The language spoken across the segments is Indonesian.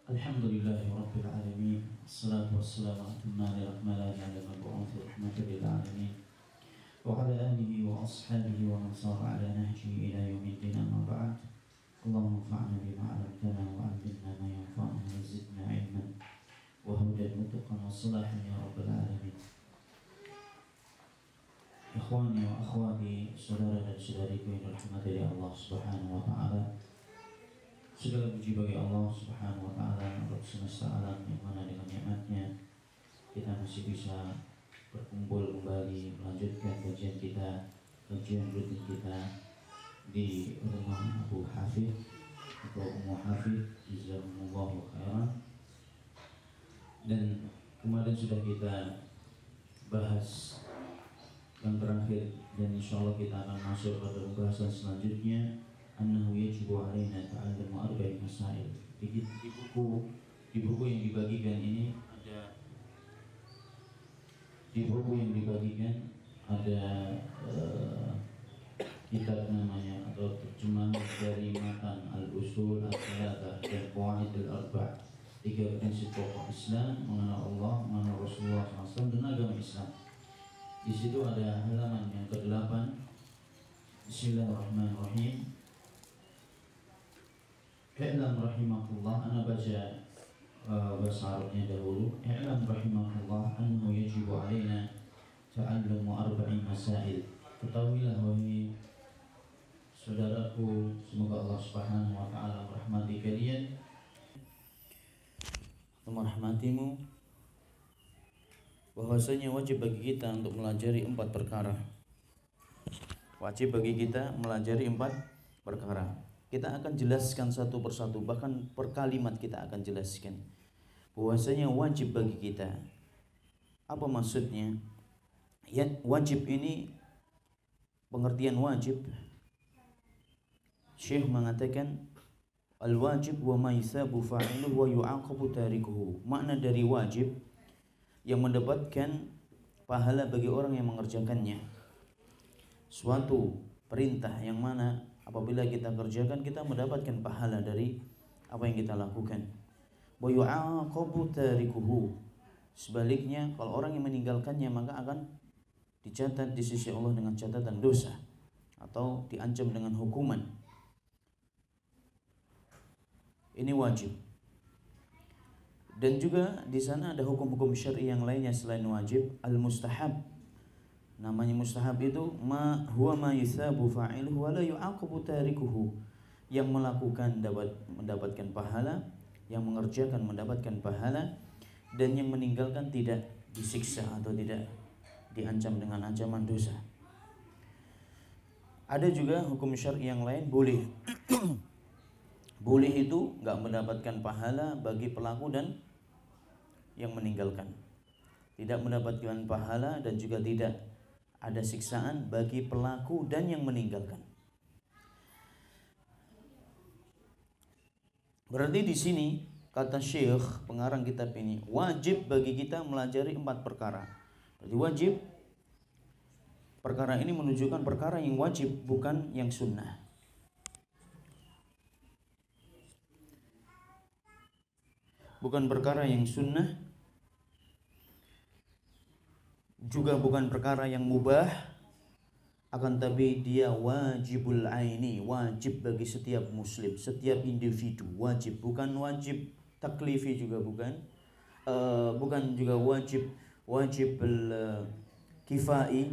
Alhamdulillahi Rabbil Alamin. Assalatu wassalamu ala rahmatan ala mabu'uthi rahmatan lil alamin. Wa ala alihi wa ashabihi wa man sara ala nahjihi ila yaumiddin, amma ba'd. Allahumma anfa'na bima 'allamtana wa 'allimna ma yanfa'una wa zidna 'ilman wa hudan wa tuqan wa salahan ya rabbal alamin. Ikhwani wa akhwati, saudara dan saudariku yang dirahmati oleh Allah Subhanahu wa taala. Segala puji bagi Allah Subhanahu wa taala, Rabb semesta alam, yang mana dengan nikmatnya kita masih bisa berkumpul kembali melanjutkan kajian rutin kita di rumah Abu Hafid atau Ummu Hafid, jazakumullahu khairan. Dan kemarin sudah kita bahas yang terakhir, dan insyaallah kita akan masuk pada pembahasan selanjutnya. Annahu yajibu alaina ta'allum arba'in masail. Di buku yang dibagikan ini ada kitab namanya atau terjemahan dari matan al-usul al-thalatha dan qawaid al-arba', 3 prinsip pokok Islam: mengenal Allah, mengenal Rasulullah SAW, dan agama Islam. Di situ ada halaman yang ke-8. Bismillahirrahmanirrahim. I'lam rahimakumullah, ana baca bahasa Arabnya dahulu. I'lam rahimakumullah annahu yajibu alaina ta'allumu arba'in masail. Ketahuilah wahai saudaraku, semoga Allah Subhanahu wa taala merahmati kalian, merahmatimu, bahwasanya wajib bagi kita untuk melajari 4 perkara. Wajib bagi kita melajari 4 perkara. Kita akan jelaskan satu persatu, bahkan per kalimat kita akan jelaskan bahwasanya wajib bagi kita. Apa maksudnya? Ya, wajib ini, pengertian wajib, Syekh mengatakan al-wajib wa ma yusabu fa'iluhu wa yu'aqabu tarikuhu. Makna dari wajib, yang mendapatkan pahala bagi orang yang mengerjakannya. Suatu perintah yang mana apabila kita kerjakan kita mendapatkan pahala dari apa yang kita lakukan. Wa yu'aqabu tarikuhu. Sebaliknya, kalau orang yang meninggalkannya maka akan dicatat di sisi Allah dengan catatan dosa atau diancam dengan hukuman. Ini wajib. Dan juga di sana ada hukum-hukum syar'i yang lainnya selain wajib, al-mustahab. Namanya mustahab itu huwa ma yusabu fa'iluhu wa la yu'aqabu tarikuhu. Yang melakukan dapat mendapatkan pahala, yang mengerjakan mendapatkan pahala, dan yang meninggalkan tidak disiksa atau tidak diancam dengan ancaman dosa. Ada juga hukum syar'i yang lain, boleh. Boleh itu enggak mendapatkan pahala bagi pelaku dan yang meninggalkan. Tidak mendapatkan pahala dan juga tidak ada siksaan bagi pelaku dan yang meninggalkan. Berarti di sini kata Syekh pengarang kitab ini, wajib bagi kita melajari 4 perkara. Berarti wajib, perkara ini menunjukkan perkara yang wajib, bukan yang sunnah. Bukan perkara yang sunnah, juga bukan perkara yang mubah, akan tapi dia wajibul aini, wajib bagi setiap muslim, setiap individu, wajib. Bukan wajib taklifi juga bukan, bukan juga wajib kifai,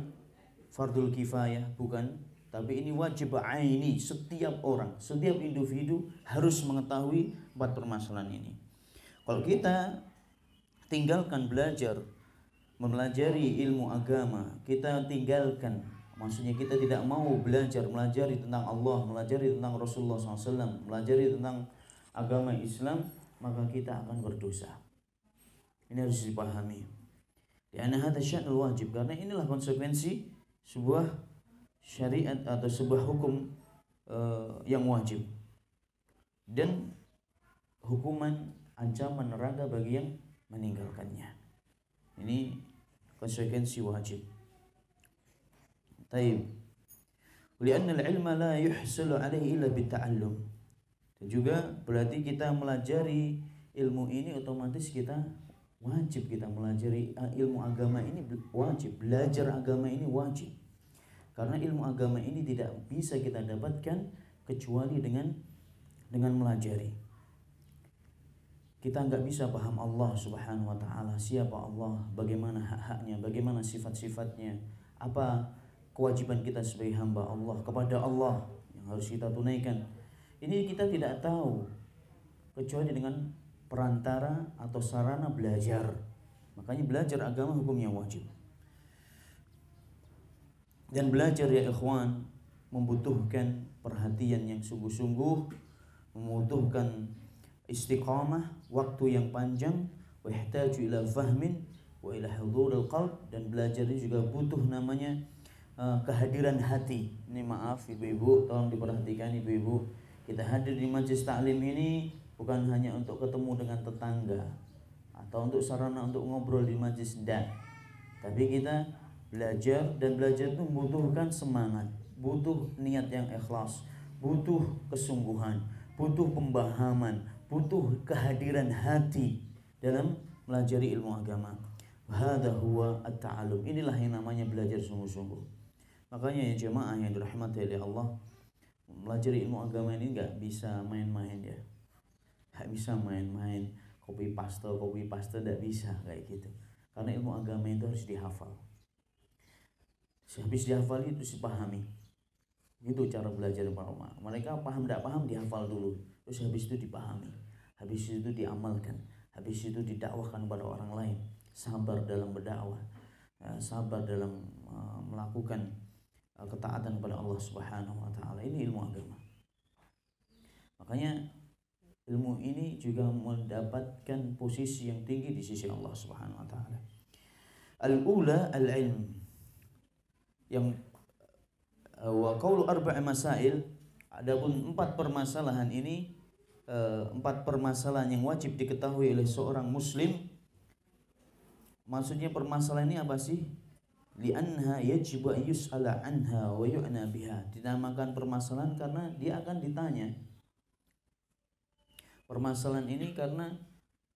fardul kifayah, bukan. Tapi ini wajib aini, setiap orang, setiap individu harus mengetahui 4 permasalahan ini. Kalau kita tinggalkan mempelajari ilmu agama, kita tinggalkan, maksudnya kita tidak mau melajari tentang Allah, melajari tentang Rasulullah SAW, melajari tentang agama Islam, maka kita akan berdosa. Ini harus dipahami. Karena hadza sya'nul wajib, karena inilah konsekuensi sebuah syariat atau sebuah hukum yang wajib, dan hukuman ancaman neraka bagi yang meninggalkannya. Ini konsekuensi wajib. Taib. Lianna al-ilma la yuhsalu alaihi illa bitta'allum. Dan juga berarti kita melajari ilmu ini otomatis kita wajib kita melajari ilmu agama ini, wajib belajar agama ini wajib. Karena ilmu agama ini tidak bisa kita dapatkan kecuali dengan melajari. Kita nggak bisa paham Allah Subhanahu wa Ta'ala, siapa Allah, bagaimana hak-haknya, bagaimana sifat-sifatnya, apa kewajiban kita sebagai hamba Allah kepada Allah yang harus kita tunaikan. Ini kita tidak tahu kecuali dengan perantara atau sarana belajar. Makanya belajar agama hukumnya wajib. Dan belajar ya ikhwan membutuhkan perhatian yang sungguh-sungguh, membutuhkan istiqamah, waktu yang panjang, wa yahtaju ila fahmin wa ila huduril qalb, dan belajar ini juga butuh namanya kehadiran hati. Ini maaf ibu-ibu, tolong diperhatikan ibu-ibu. Kita hadir di majelis taklim ini bukan hanya untuk ketemu dengan tetangga atau untuk sarana untuk ngobrol di majelis, tapi kita belajar, dan belajar itu membutuhkan semangat, butuh niat yang ikhlas, butuh kesungguhan, butuh pemahaman, butuh kehadiran hati dalam melajari ilmu agama. Hadza huwa at-ta'allum. Inilah yang namanya belajar sungguh-sungguh. Makanya ya jemaah yang dirahmati oleh Allah, melajari ilmu agama ini nggak bisa main-main ya. Nggak bisa main-main, copy paste, nggak bisa kayak gitu. Karena ilmu agama itu harus dihafal. Habis dihafal itu dipahami. Itu cara belajar para ulama. Mereka paham tidak paham dihafal dulu, terus habis itu dipahami, habis itu diamalkan, habis itu didakwahkan kepada orang lain. Sabar dalam berdakwah, sabar dalam melakukan ketaatan kepada Allah Subhanahu wa Ta'ala. Ini ilmu agama. Makanya ilmu ini juga mendapatkan posisi yang tinggi di sisi Allah Subhanahu wa Ta'ala. Al-ula al-ilm, yang wa qaulu arba'i masail, adapun 4 permasalahan ini, 4 permasalahan yang wajib diketahui oleh seorang muslim. Maksudnya permasalahan ini apa sih? Li'anha yajibu yus'ala anha wa yu'na biha. Dinamakan permasalahan karena dia akan ditanya. Permasalahan ini karena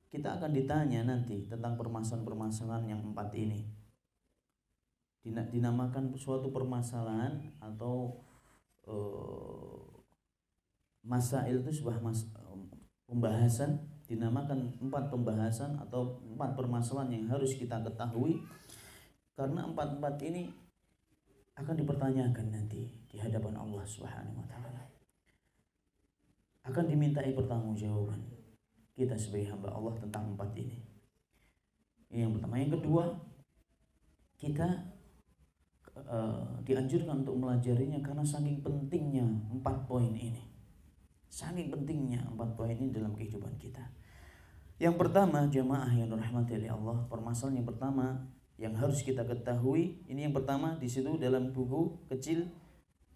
kita akan ditanya nanti tentang permasalahan-permasalahan yang 4 ini. Dinamakan suatu permasalahan atau masail itu sebuah pembahasan, dinamakan 4 pembahasan atau 4 permasalahan yang harus kita ketahui, karena 4 ini akan dipertanyakan nanti di hadapan Allah Subhanahu wa Ta'ala. Akan dimintai pertanggungjawaban kita sebagai hamba Allah tentang 4 ini. Ini yang pertama. Yang kedua, kita dianjurkan untuk melajarinya karena saking pentingnya 4 poin ini. Saking pentingnya 4 poin ini dalam kehidupan kita. Yang pertama, jemaah yang dirahmati oleh Allah, permasalahan yang pertama yang harus kita ketahui, ini yang pertama di situ dalam buku kecil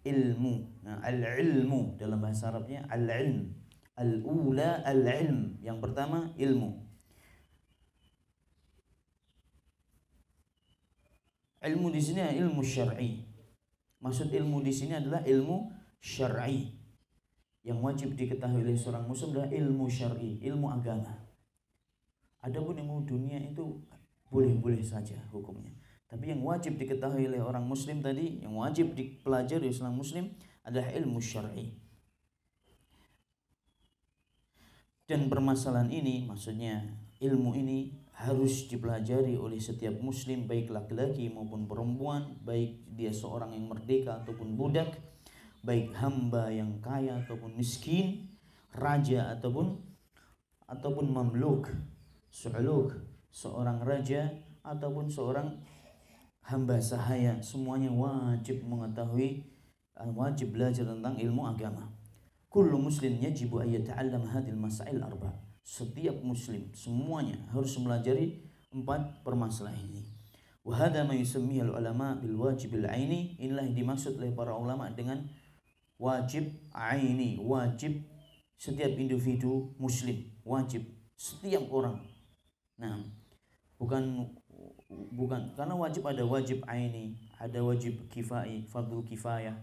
ilmu. Nah, al-ilmu dalam bahasa Arabnya al-ilm. Al-ula al-ilm, yang pertama ilmu. Ilmu di sini adalah ilmu syar'i. Maksud ilmu di sini adalah ilmu syar'i. Yang wajib diketahui oleh seorang muslim adalah ilmu syar'i, ilmu agama. Adapun ilmu dunia itu boleh-boleh saja hukumnya. Tapi yang wajib diketahui oleh orang muslim tadi, yang wajib dipelajari oleh seorang muslim adalah ilmu syar'i. Dan permasalahan ini, maksudnya ilmu ini harus dipelajari oleh setiap muslim, baik laki-laki maupun perempuan, baik dia seorang yang merdeka ataupun budak, baik hamba yang kaya ataupun miskin, raja ataupun mamluk, su'luk, seorang raja ataupun seorang hamba sahaya, semuanya wajib mengetahui, wajib belajar tentang ilmu agama. Kullu muslim yajibu an yata'allam hadhil masail arba'. Setiap muslim semuanya harus mempelajari 4 permasalahan ini. Wa hadha ma yusammihi al-ulama bil wajibil aini. Inilah yang dimaksud oleh para ulama dengan wajib aini, wajib setiap individu muslim, wajib setiap orang. Nah, bukan karena wajib ada wajib aini, ada wajib kifai, fardhu kifayah.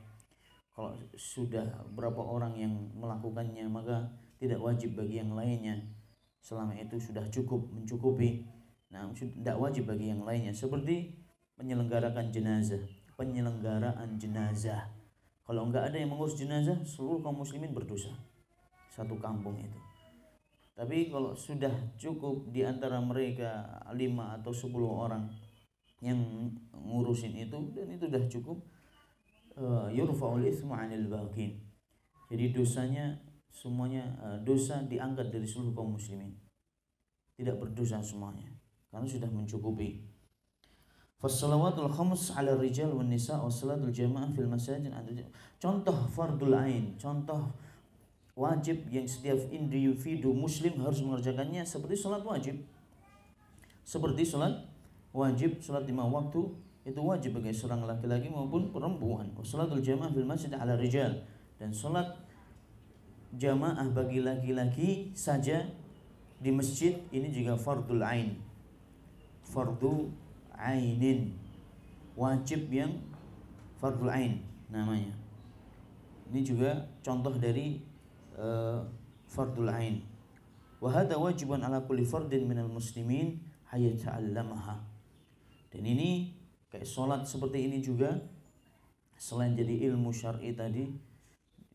Kalau sudah berapa orang yang melakukannya maka tidak wajib bagi yang lainnya. selama itu sudah cukup mencukupi. Nah, tidak wajib bagi yang lainnya, seperti penyelenggaraan jenazah. Kalau enggak ada yang mengurus jenazah, seluruh kaum muslimin berdosa, satu kampung itu. Tapi kalau sudah cukup di antara mereka 5 atau 10 orang yang ngurusin itu, dan itu sudah cukup, yurfa'ul itsmu 'anil baqin. Jadi dosanya semuanya, dosa diangkat dari seluruh kaum muslimin. Tidak berdosa semuanya karena sudah mencukupi. Fassalawatul khams 'ala rijal wan nisa wa salatul jamaah fil masajid. Contoh fardul ain, contoh wajib yang setiap individu muslim harus mengerjakannya, seperti salat wajib. Seperti salat wajib, salat 5 waktu itu wajib bagi seorang laki-laki maupun perempuan. Wa salatul jamaah fil masjid 'ala rijal, dan salat jamaah bagi laki-laki saja di masjid ini juga fardul ain. Fardu ainin, wajib yang fardul ain namanya. Ini juga contoh dari fardul ain. Wa hadha wajibun ala kulli fardin minal muslimin hayata'allamaha. Dan ini kayak sholat seperti ini juga, selain jadi ilmu syar'i tadi,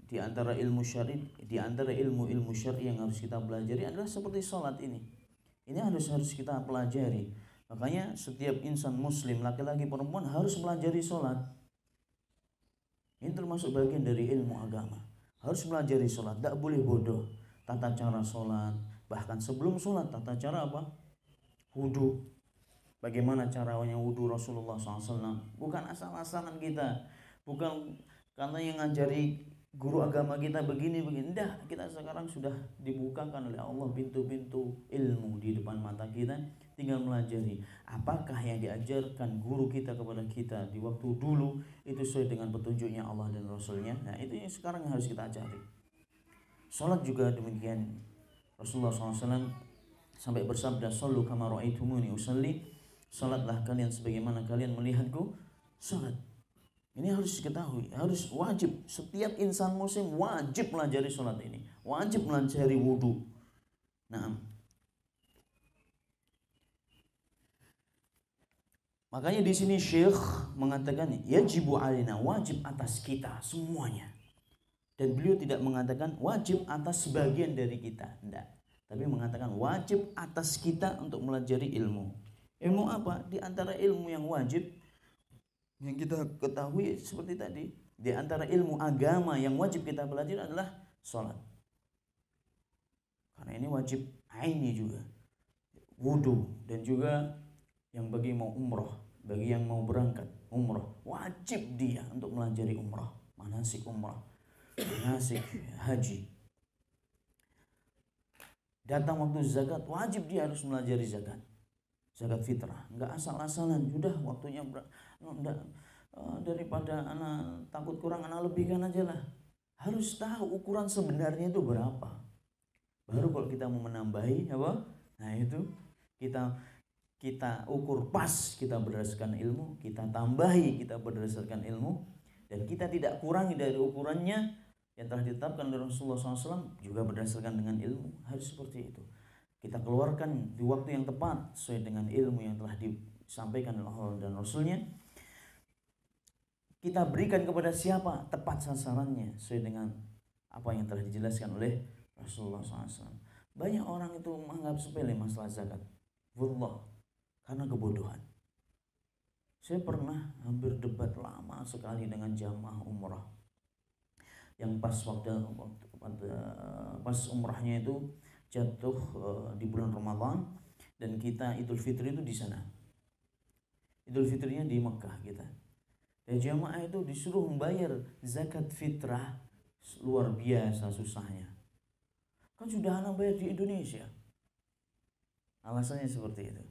di antara ilmu syar'i, di antara ilmu-ilmu syar'i yang harus kita pelajari adalah seperti sholat ini. Ini harus kita pelajari. Makanya setiap insan muslim, laki-laki perempuan, harus pelajari sholat. Ini termasuk bagian dari ilmu agama. Harus pelajari sholat, tidak boleh bodoh. Tata cara sholat, bahkan sebelum sholat tata cara apa? Wudu. Bagaimana caranya wudu Rasulullah SAW? Bukan asal-asalan kita, bukan karena yang ngajari guru agama kita begini. Tidak, kita sekarang sudah dibukakan oleh Allah pintu-pintu ilmu di depan mata kita, tinggal melajari. Apakah yang diajarkan guru kita kepada kita di waktu dulu itu sesuai dengan petunjuknya Allah dan Rasulnya? Nah, itu yang sekarang harus kita cari. Salat juga demikian. Rasulullah SAW sampai bersabda, "Shallu kama ra'aitumuni usalli." Salatlah kalian sebagaimana kalian melihatku salat. Ini harus diketahui, harus wajib. Setiap insan muslim wajib pelajari salat ini, wajib pelajari wudu. Nah, makanya di sini Syekh mengatakan yajibu alina, wajib atas kita semuanya. Dan beliau tidak mengatakan wajib atas sebagian dari kita, tidak. Tapi mengatakan wajib atas kita untuk melajari ilmu. Ilmu apa? Di antara ilmu yang wajib yang kita ketahui seperti tadi, di antara ilmu agama yang wajib kita pelajari adalah sholat. Karena ini wajib aini juga, wudu, dan juga yang bagi mau umroh, bagi yang mau berangkat umroh, wajib dia untuk melajari umroh, manasik umroh, manasik haji. Datang waktu zakat, wajib dia harus melajari zakat, zakat fitrah. Enggak asal-asalan, sudah waktunya daripada anak takut kurang, anak lebihkan aja lah. Harus tahu ukuran sebenarnya itu berapa. Baru kalau kita mau menambahi apa? Nah itu kita ukur pas, kita berdasarkan ilmu, kita tambahi, kita berdasarkan ilmu, dan kita tidak kurangi dari ukurannya yang telah ditetapkan oleh Rasulullah SAW, juga berdasarkan dengan ilmu. Harus seperti itu. Kita keluarkan di waktu yang tepat sesuai dengan ilmu yang telah disampaikan oleh Allah dan Rasulnya. Kita berikan kepada siapa? Tepat sasarannya sesuai dengan apa yang telah dijelaskan oleh Rasulullah SAW. Banyak orang itu menganggap sepele masalah zakat, wallah, karena kebodohan. Saya pernah hampir debat lama sekali dengan jamaah umrah yang pas pas umrahnya itu jatuh di bulan Ramadan, dan kita Idul Fitri itu di sana. Idul Fitrinya di Mekah kita. Dan jamaah itu disuruh membayar zakat fitrah, luar biasa susahnya. Kan sudah anak bayar di Indonesia. Alasannya seperti itu.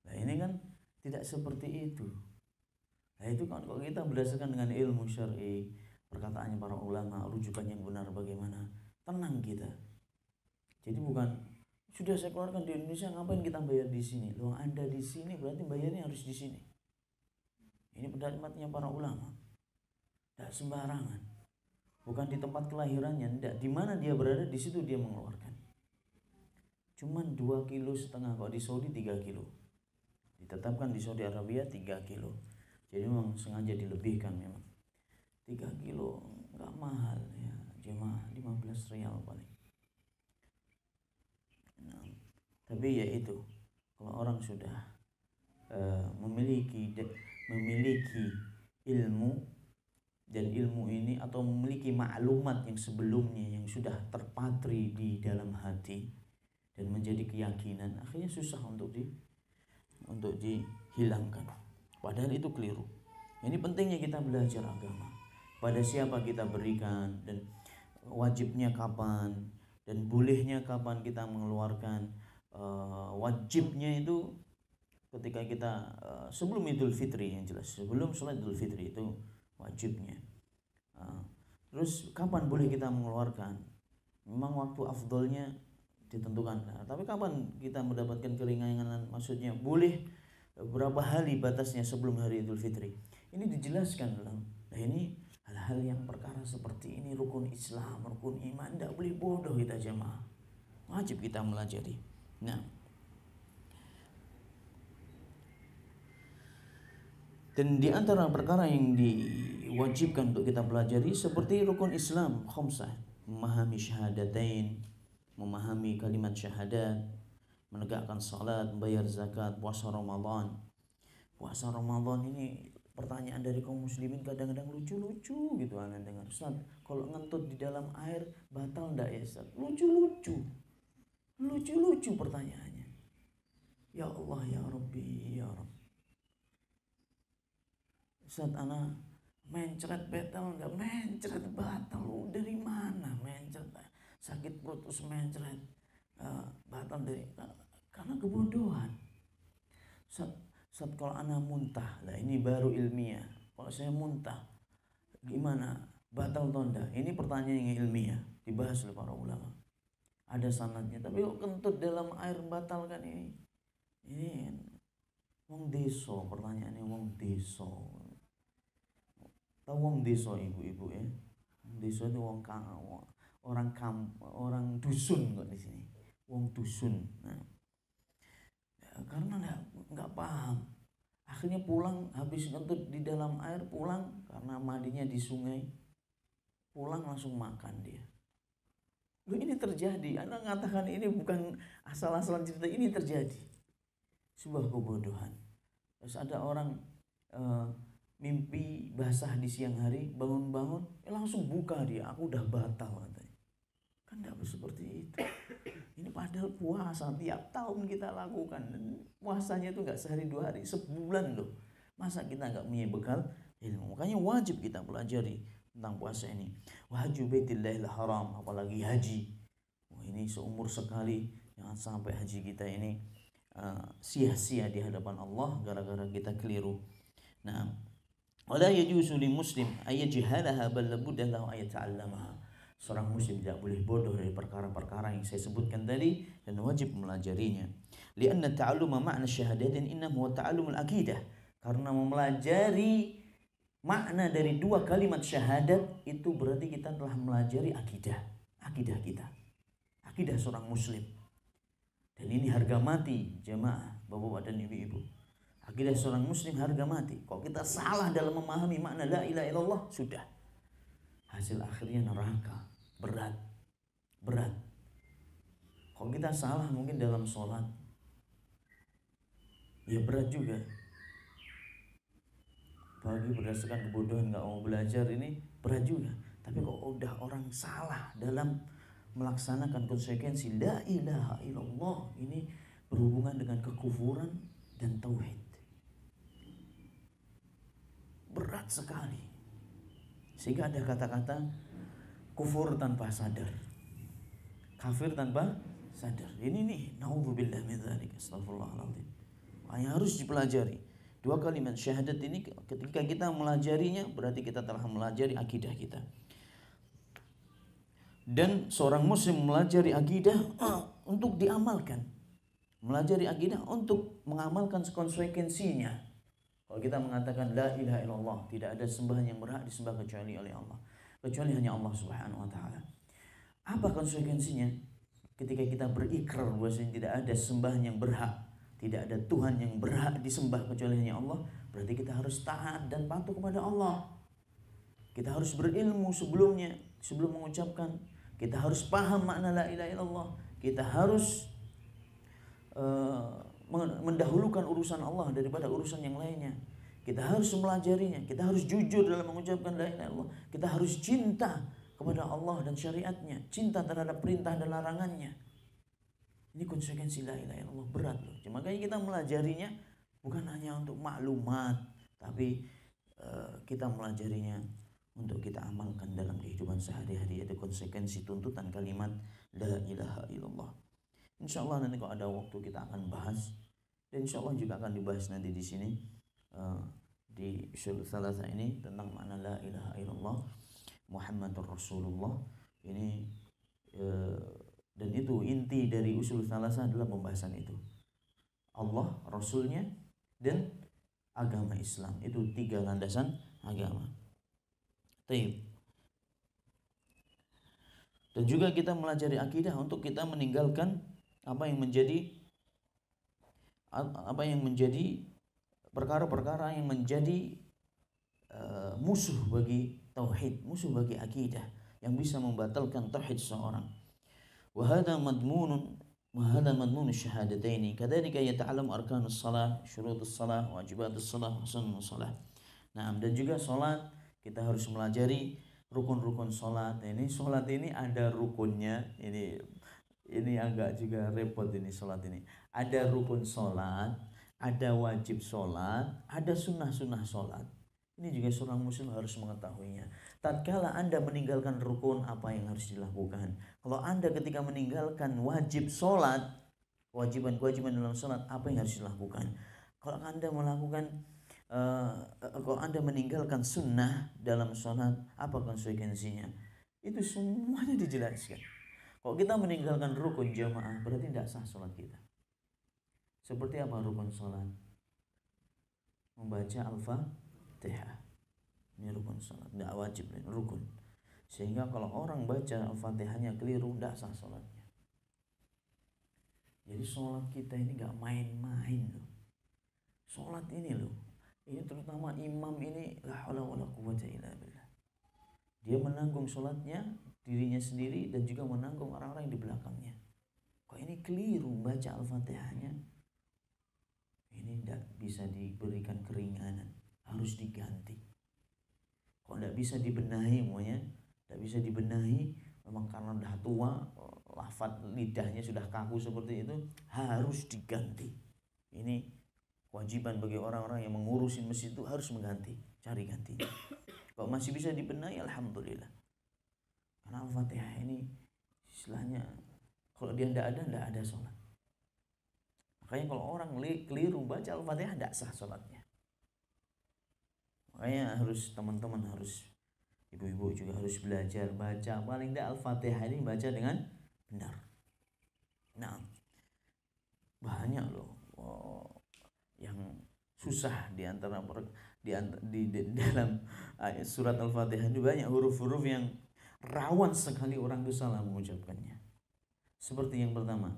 Nah ini kan tidak seperti itu. Nah itu kan kalau kita berdasarkan dengan ilmu syar'i, perkataannya para ulama, rujukan yang benar bagaimana, tenang kita. Jadi bukan sudah saya keluarkan di Indonesia, ngapain kita bayar di sini? Loh, Anda di sini berarti bayarnya harus di sini. Ini pendapatnya para ulama. Tidak sembarangan. Bukan di tempat kelahirannya, tidak. Di mana dia berada, di situ dia mengeluarkan. cuman 2,5 kilo. Kalau di Saudi 3 kilo. Ditetapkan di Saudi Arabia 3 kilo. Jadi memang sengaja dilebihkan memang. 3 kilo nggak mahal ya jemaah, 15 rial paling. Nah, tapi ya itu, kalau orang sudah memiliki ilmu, dan ilmu ini atau memiliki maklumat yang sebelumnya yang sudah terpatri di dalam hati dan menjadi keyakinan, akhirnya susah untuk dihilangkan. Padahal itu keliru. Ini pentingnya kita belajar agama. Pada siapa kita berikan, dan wajibnya kapan, dan bolehnya kapan kita mengeluarkan. Wajibnya itu ketika kita sebelum Idul Fitri, yang jelas sebelum sholat Idul Fitri itu wajibnya. Terus kapan boleh kita mengeluarkan? Memang waktu afdolnya ditentukan. Tapi kapan kita mendapatkan keringanan? Maksudnya boleh berapa hari batasnya sebelum hari Idul Fitri? Ini dijelaskan dalam. Nah ini hal-hal yang perkara seperti ini, rukun Islam, rukun iman, tidak boleh bodoh kita jemaah. Wajib kita melajari. Nah, dan di antara perkara yang diwajibkan untuk kita pelajari seperti rukun Islam khamsah, memahami syahadatain, memahami kalimat syahadat, menegakkan salat, membayar zakat, puasa Ramadan. Puasa Ramadan ini pertanyaan dari kaum muslimin kadang-kadang lucu-lucu gitu, ana dengar, Ustaz, kalau ngentut di dalam air batal enggak ya Ustaz? Lucu-lucu pertanyaannya. Ya Allah ya Rabbi ya Rabb, Ustaz, ana mencret batal enggak? Mencret batal dari mana? Mencret sakit perut terus mencret batal dari karena kebodohan. Ustaz, kalau ana muntah, lah ini baru ilmiah. Kalau saya muntah gimana? Batal atau enggak? Ini pertanyaan yang ilmiah, dibahas oleh para ulama. Ada sanadnya, tapi kok kentut dalam air batal kan ini? Ini wong deso, pertanyaannya wong deso. Tahu wong deso ibu-ibu ya? Deso itu orang dusun kok di sini. Wong dusun. Nah, karena nggak paham. Akhirnya pulang habis ngentut di dalam air, pulang karena mandinya di sungai. Pulang langsung makan dia. Loh, ini terjadi. Anda mengatakan ini bukan asal-asalan cerita, ini terjadi. Sebuah kebodohan. Terus ada orang mimpi basah di siang hari, bangun-bangun langsung buka dia, aku udah batal katanya. Kan tidak seperti itu. Ini padahal puasa tiap tahun kita lakukan, dan puasanya itu nggak sehari 2 hari, sebulan loh. Masa kita nggak punya bekal ilmu? Makanya wajib kita pelajari tentang puasa ini. Wahaju baitillahil haram, apalagi haji. Wah, ini seumur sekali, jangan sampai haji kita ini sia-sia di hadapan Allah gara-gara kita keliru. Nah, wala yajuzu li muslim ayajhalaha bal labudda lahu ayata'allamaha. Seorang muslim tidak boleh bodoh dari perkara-perkara yang saya sebutkan tadi, dan wajib melajarinya. Lianna ta'alluma ma'na syahadatin innahu huwa ta'allumul aqidah. Karena mempelajari makna dari 2 kalimat syahadat itu berarti kita telah melajari akidah kita, akidah seorang muslim. Dan ini harga mati jemaah, bapak-bapak dan ibu-ibu. Akidah seorang muslim harga mati. Kalau kita salah dalam memahami makna la ilaha illallah, sudah hasil akhirnya neraka. Berat. Kalau kita salah mungkin dalam sholat, ya berat juga. Bagi berdasarkan kebodohan nggak mau belajar, ini berat juga. Tapi kalau udah orang salah dalam melaksanakan konsekuensi la ilaha illallah, ini berhubungan dengan kekufuran dan tauhid. Berat sekali. Sehingga ada kata-kata kufur tanpa sadar, kafir tanpa sadar. Ini nih, naudzubillah min dzalik, astagfirullahaladzim. Yang harus dipelajari 2 kalimat syahadat ini. Ketika kita melajarinya, berarti kita telah melajari akidah kita. Dan seorang muslim melajari akidah untuk diamalkan, melajari akidah untuk mengamalkan konsekuensinya. Kalau kita mengatakan la ilaha illallah, tidak ada sembahan yang berhak disembah kecuali oleh Allah, kecuali hanya Allah Subhanahu wa taala. Apa konsekuensinya? ketika kita berikrar bahwasanya tidak ada sembahan yang berhak, tidak ada Tuhan yang berhak disembah kecuali hanya Allah, berarti kita harus taat dan patuh kepada Allah. Kita harus berilmu sebelumnya, sebelum mengucapkan. Kita harus paham makna la ilaha illallah. Kita harus mendahulukan urusan Allah daripada urusan yang lainnya. Kita harus mempelajarinya. Kita harus jujur dalam mengucapkan la ilaha illallah. Kita harus cinta kepada Allah dan syariatnya, cinta terhadap perintah dan larangannya. Ini konsekuensi la ilaha illallah, berat loh. Makanya kita melajarinya bukan hanya untuk maklumat, tapi kita melajarinya untuk kita amalkan dalam kehidupan sehari-hari, yaitu konsekuensi tuntutan kalimat la ilaha illallah. Insyaallah nanti kalau ada waktu kita akan bahas, dan insyaallah juga akan dibahas nanti di sini di usul tsalatsa ini tentang makna la ilaha illallah Muhammadur Rasulullah ini, dan itu inti dari usul tsalatsa adalah pembahasan itu. Allah, Rasulnya, dan agama Islam. Itu 3 landasan agama. Taib. Dan juga kita melajari akidah untuk kita meninggalkan apa yang menjadi perkara-perkara yang menjadi musuh bagi tauhid, musuh bagi akidah, yang bisa membatalkan tauhid seseorang. Wa hadha madmun syahadataini kadzalika yata'allamu arkanus shalah, syurutus shalah, wajibatus shalah, sunnahus shalah. Nah, dan juga salat kita harus melajari rukun-rukun salat. Ini salat ini ada rukunnya. Ini agak juga repot ini salat ini. Ada rukun salat, ada wajib salat, ada sunnah-sunnah salat. Ini juga seorang muslim harus mengetahuinya. Tatkala Anda meninggalkan rukun, apa yang harus dilakukan? Kalau Anda ketika meninggalkan wajib sholat, kewajiban dalam sholat, apa yang harus dilakukan? Kalau Anda kalau Anda meninggalkan sunnah dalam sholat, apa konsekuensinya? Itu semuanya dijelaskan. Kalau kita meninggalkan rukun jamaah, berarti tidak sah sholat kita. Seperti apa rukun sholat? Membaca Al-Fatihah. Ini rukun salat, tidak wajib, rukun. Sehingga kalau orang baca Al-Fatihahnya keliru, tidak sah salatnya. Jadi salat kita ini nggak main-main loh. Salat ini loh, ini terutama imam ini, la haula wala quwwata illa billah. Dia menanggung salatnya dirinya sendiri dan juga menanggung orang-orang yang di belakangnya. Kok ini keliru baca Al-Fatihahnya, ini tidak bisa diberikan keringanan, harus diganti. Kok tidak bisa dibenahi semuanya, tidak bisa dibenahi, memang karena sudah tua, lafaz lidahnya sudah kaku seperti itu, harus diganti. Ini kewajiban bagi orang-orang yang mengurusin masjid itu, harus mengganti, cari gantinya. Kalau masih bisa dibenahi, alhamdulillah. Karena Al-Fatihah ini istilahnya, kalau dia tidak ada sholat. Makanya kalau orang keliru baca Al-Fatihah, tidak sah sholatnya. Makanya teman-teman harus, ibu-ibu juga harus belajar baca, paling tidak Al-Fatihah ini baca dengan benar. Nah, banyak loh yang susah di dalam surat Al-Fatihah itu, banyak huruf-huruf yang rawan sekali orang itu salah mengucapkannya. Seperti yang pertama,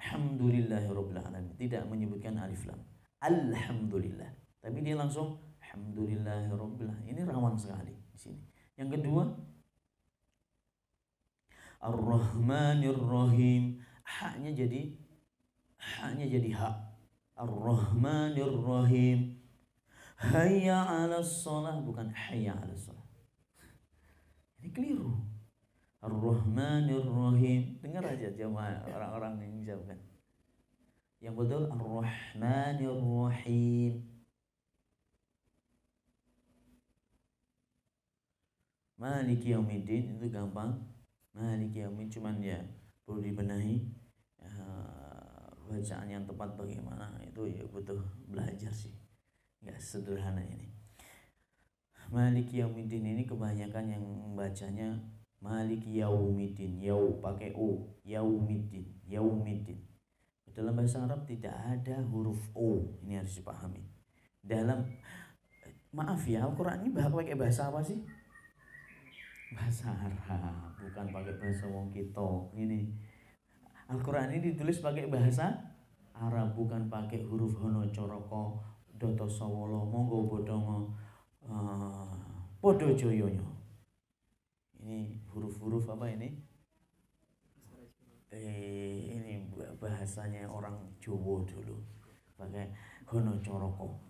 Alhamdulillahirabbil alamin, tidak menyebutkan alif lam. Alhamdulillah, tapi dia langsung Alhamdulillahirabbil alamin. Ini rawan sekali di sini. Yang kedua, Ar-Rahmanir Rahim, haknya jadi hak. Ar-Rahmanir Rahim. Hayya 'alas shalah, bukan hayya 'alas shalah. Ini keliru. Ar-Rahmanir Rahim. Dengar aja jemaah orang-orang yang menjawabkan. Yang betul Ar-Rahmanir Rahim. Maliki Yaumiddin itu gampang. Maliki Yaumiddin cuman ya perlu dibenahi. Bacaan yang tepat bagaimana itu ya butuh belajar sih. Enggak sederhana ini. Maliki Yaumiddin ini kebanyakan yang membacanya Maliki Yaumiddin, pakai U, Yaumiddin. Dalam bahasa Arab tidak ada huruf O, ini harus dipahami. Maaf ya, Al-Quran ini pakai bahasa apa sih? Bahasa Arab, bukan pakai bahasa wong kita. Ini Al-Quran ini ditulis pakai bahasa Arab, bukan pakai huruf hono coroko doto sawolo monggo bodongo podo joyonya. Ini huruf-huruf apa ini? Ini bahasanya orang Jawa dulu, pakai hono coroko.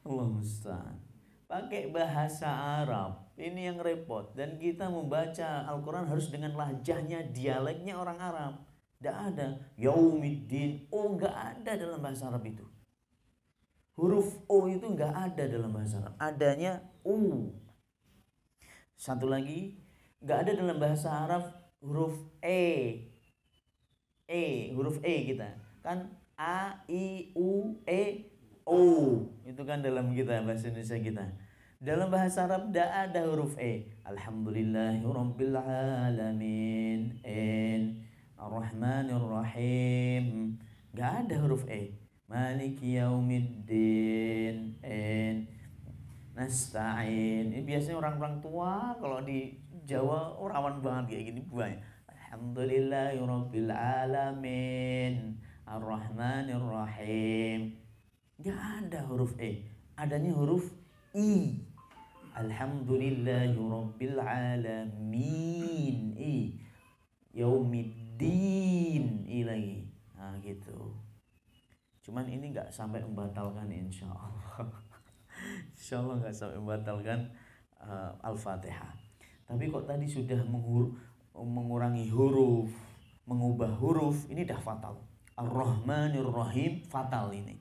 Allah musta'an. Pakai bahasa Arab, ini yang repot. Dan kita membaca Al-Quran harus dengan lahjahnya, dialeknya orang Arab. Tidak ada yaumiddin, nggak ada dalam bahasa Arab itu. Huruf O itu nggak ada dalam bahasa Arab, adanya U. Satu lagi, nggak ada dalam bahasa Arab huruf huruf E kita kan A, I, U, E, O. Itu kan dalam kita bahasa Indonesia kita. Dalam bahasa Arab tidak ada huruf E. Alhamdulillahirabbil alamin. Ar-Rahmanir Rahim. Enggak ada huruf E. Maliki yaumiddin. Nasta'in. Ini biasanya orang-orang tua kalau di Jawa rawan banget kayak gini banyak. Alhamdulillahirabbil alamin. Ar-Rahmanir Rahim. Enggak ada huruf E. Adanya huruf I. Alhamdulillahirabbil alamin. Yaumiddin lagi. Nah gitu. Cuman ini nggak sampai membatalkan insya Allah. Insya Allah nggak sampai membatalkan Al-Fatihah. Tapi kok tadi sudah mengurangi huruf, mengubah huruf, ini dah fatal. Ar-Rahmanir Rahim fatal ini.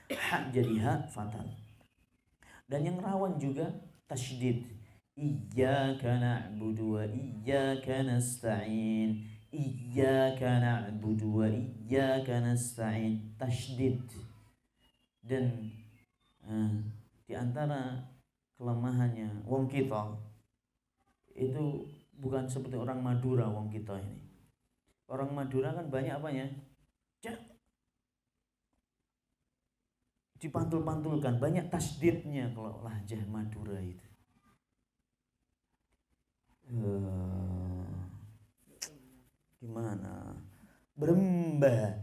Hak jadi hak fatal. Dan yang rawan juga tasydid. Iyyaka na'budu wa iyyaka nasta'in. Iyyaka na'budu wa iyyaka nasta'in. Tasydid. Dan di antara kelemahannya wong kita itu bukan seperti orang Madura. Wong kita ini, orang Madura kan banyak apanya, dipantul-pantulkan, banyak tasdidnya kalau lahjah Madura itu. Gimana? Beremba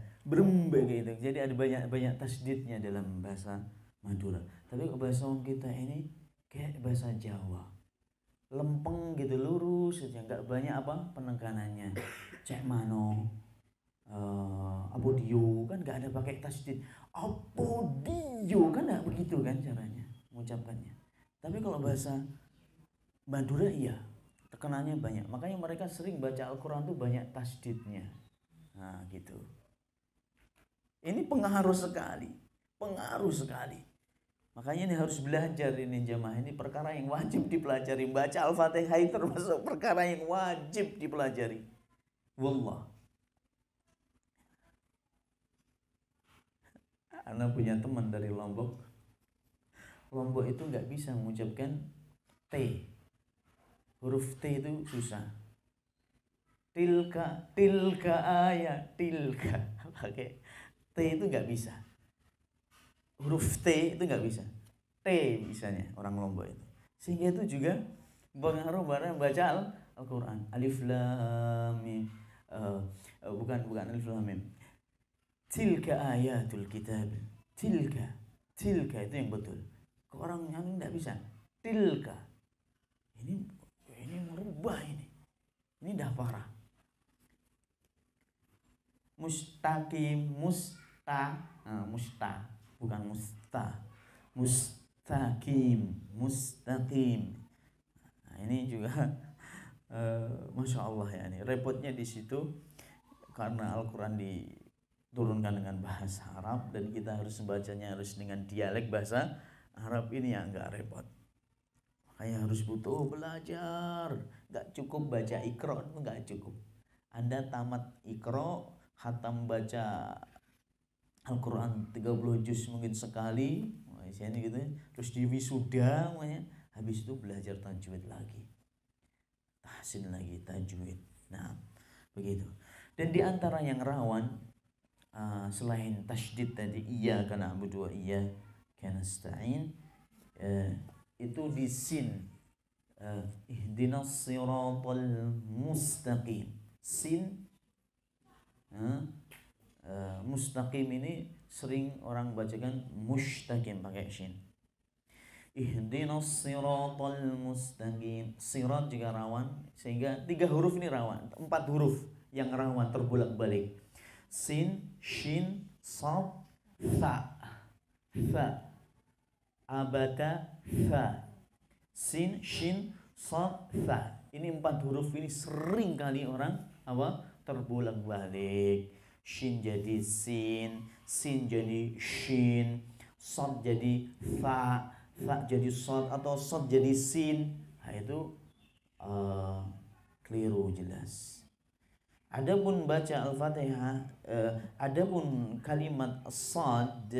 gitu. Jadi ada banyak tasdidnya dalam bahasa Madura. Tapi kalau bahasa kita ini kayak bahasa Jawa, lempeng gitu, lurus saja, nggak banyak apa penekanannya. Cek mano, apodio kan nggak ada pakai tasdid. Apodio kan nggak begitu kan caranya mengucapkannya. Tapi kalau bahasa Madura iya, tekanannya banyak. Makanya mereka sering baca Al-Quran tuh banyak tasdidnya. Nah gitu. Ini pengaruh sekali. Makanya ini harus belajar ini jemaah. Ini perkara yang wajib dipelajari. Baca Al-Fatihah termasuk perkara yang wajib dipelajari. Wallah. Anak punya teman dari Lombok. Lombok itu nggak bisa mengucapkan T. Huruf T itu susah. Tilka ayat, tilka. Pakai T itu nggak bisa. Huruf T itu nggak bisa. T bisanya orang Lombok itu. Sehingga itu juga pengaruh barang baca Al-Quran. Alif lam mim. Bukan alif lam mim. Tilka ayatul kitab. Tilka itu yang betul. Kok orang yang nggak bisa. Tilka. Ini merubah ini. Ini dah parah. Mustaqim, bukan mustaqim. Nah, ini juga Masya Allah ya, ini repotnya di situ karena Al-Quran diturunkan dengan bahasa Arab dan kita harus membacanya harus dengan dialek bahasa Arab. Ini yang agak repot. Makanya harus butuh belajar. Gak cukup baca Iqra, gak cukup. Anda tamat Iqra, khatam baca Al-Quran 30 juz mungkin sekali, gitu, terus di wisuda, habis itu belajar tajwid lagi, tahsin lagi tajwid. Nah begitu. Dan di antara yang rawan selain tasydid tadi, iyyaka na'budu wa iyyaka nasta'in, itu di sin. ihdinas siratal mustaqim. Sin mustaqim ini sering orang bacakan mustaqim pakai shin. Ihdinas siratal mustaqim. Sirat juga rawan, sehingga 3 huruf ini rawan, 4 huruf yang rawan terbolak-balik. Sin, shin, sad, fa. Fa. Abata, fa. Sin, shin, sad, fa. Ini 4 huruf ini sering kali orang terbolak-balik. Shin jadi sin, sin jadi shin, sad jadi fa, fa jadi sad, atau sad jadi sin. Nah, itu keliru jelas. Adapun baca Al-Fatihah, adapun kalimat sad,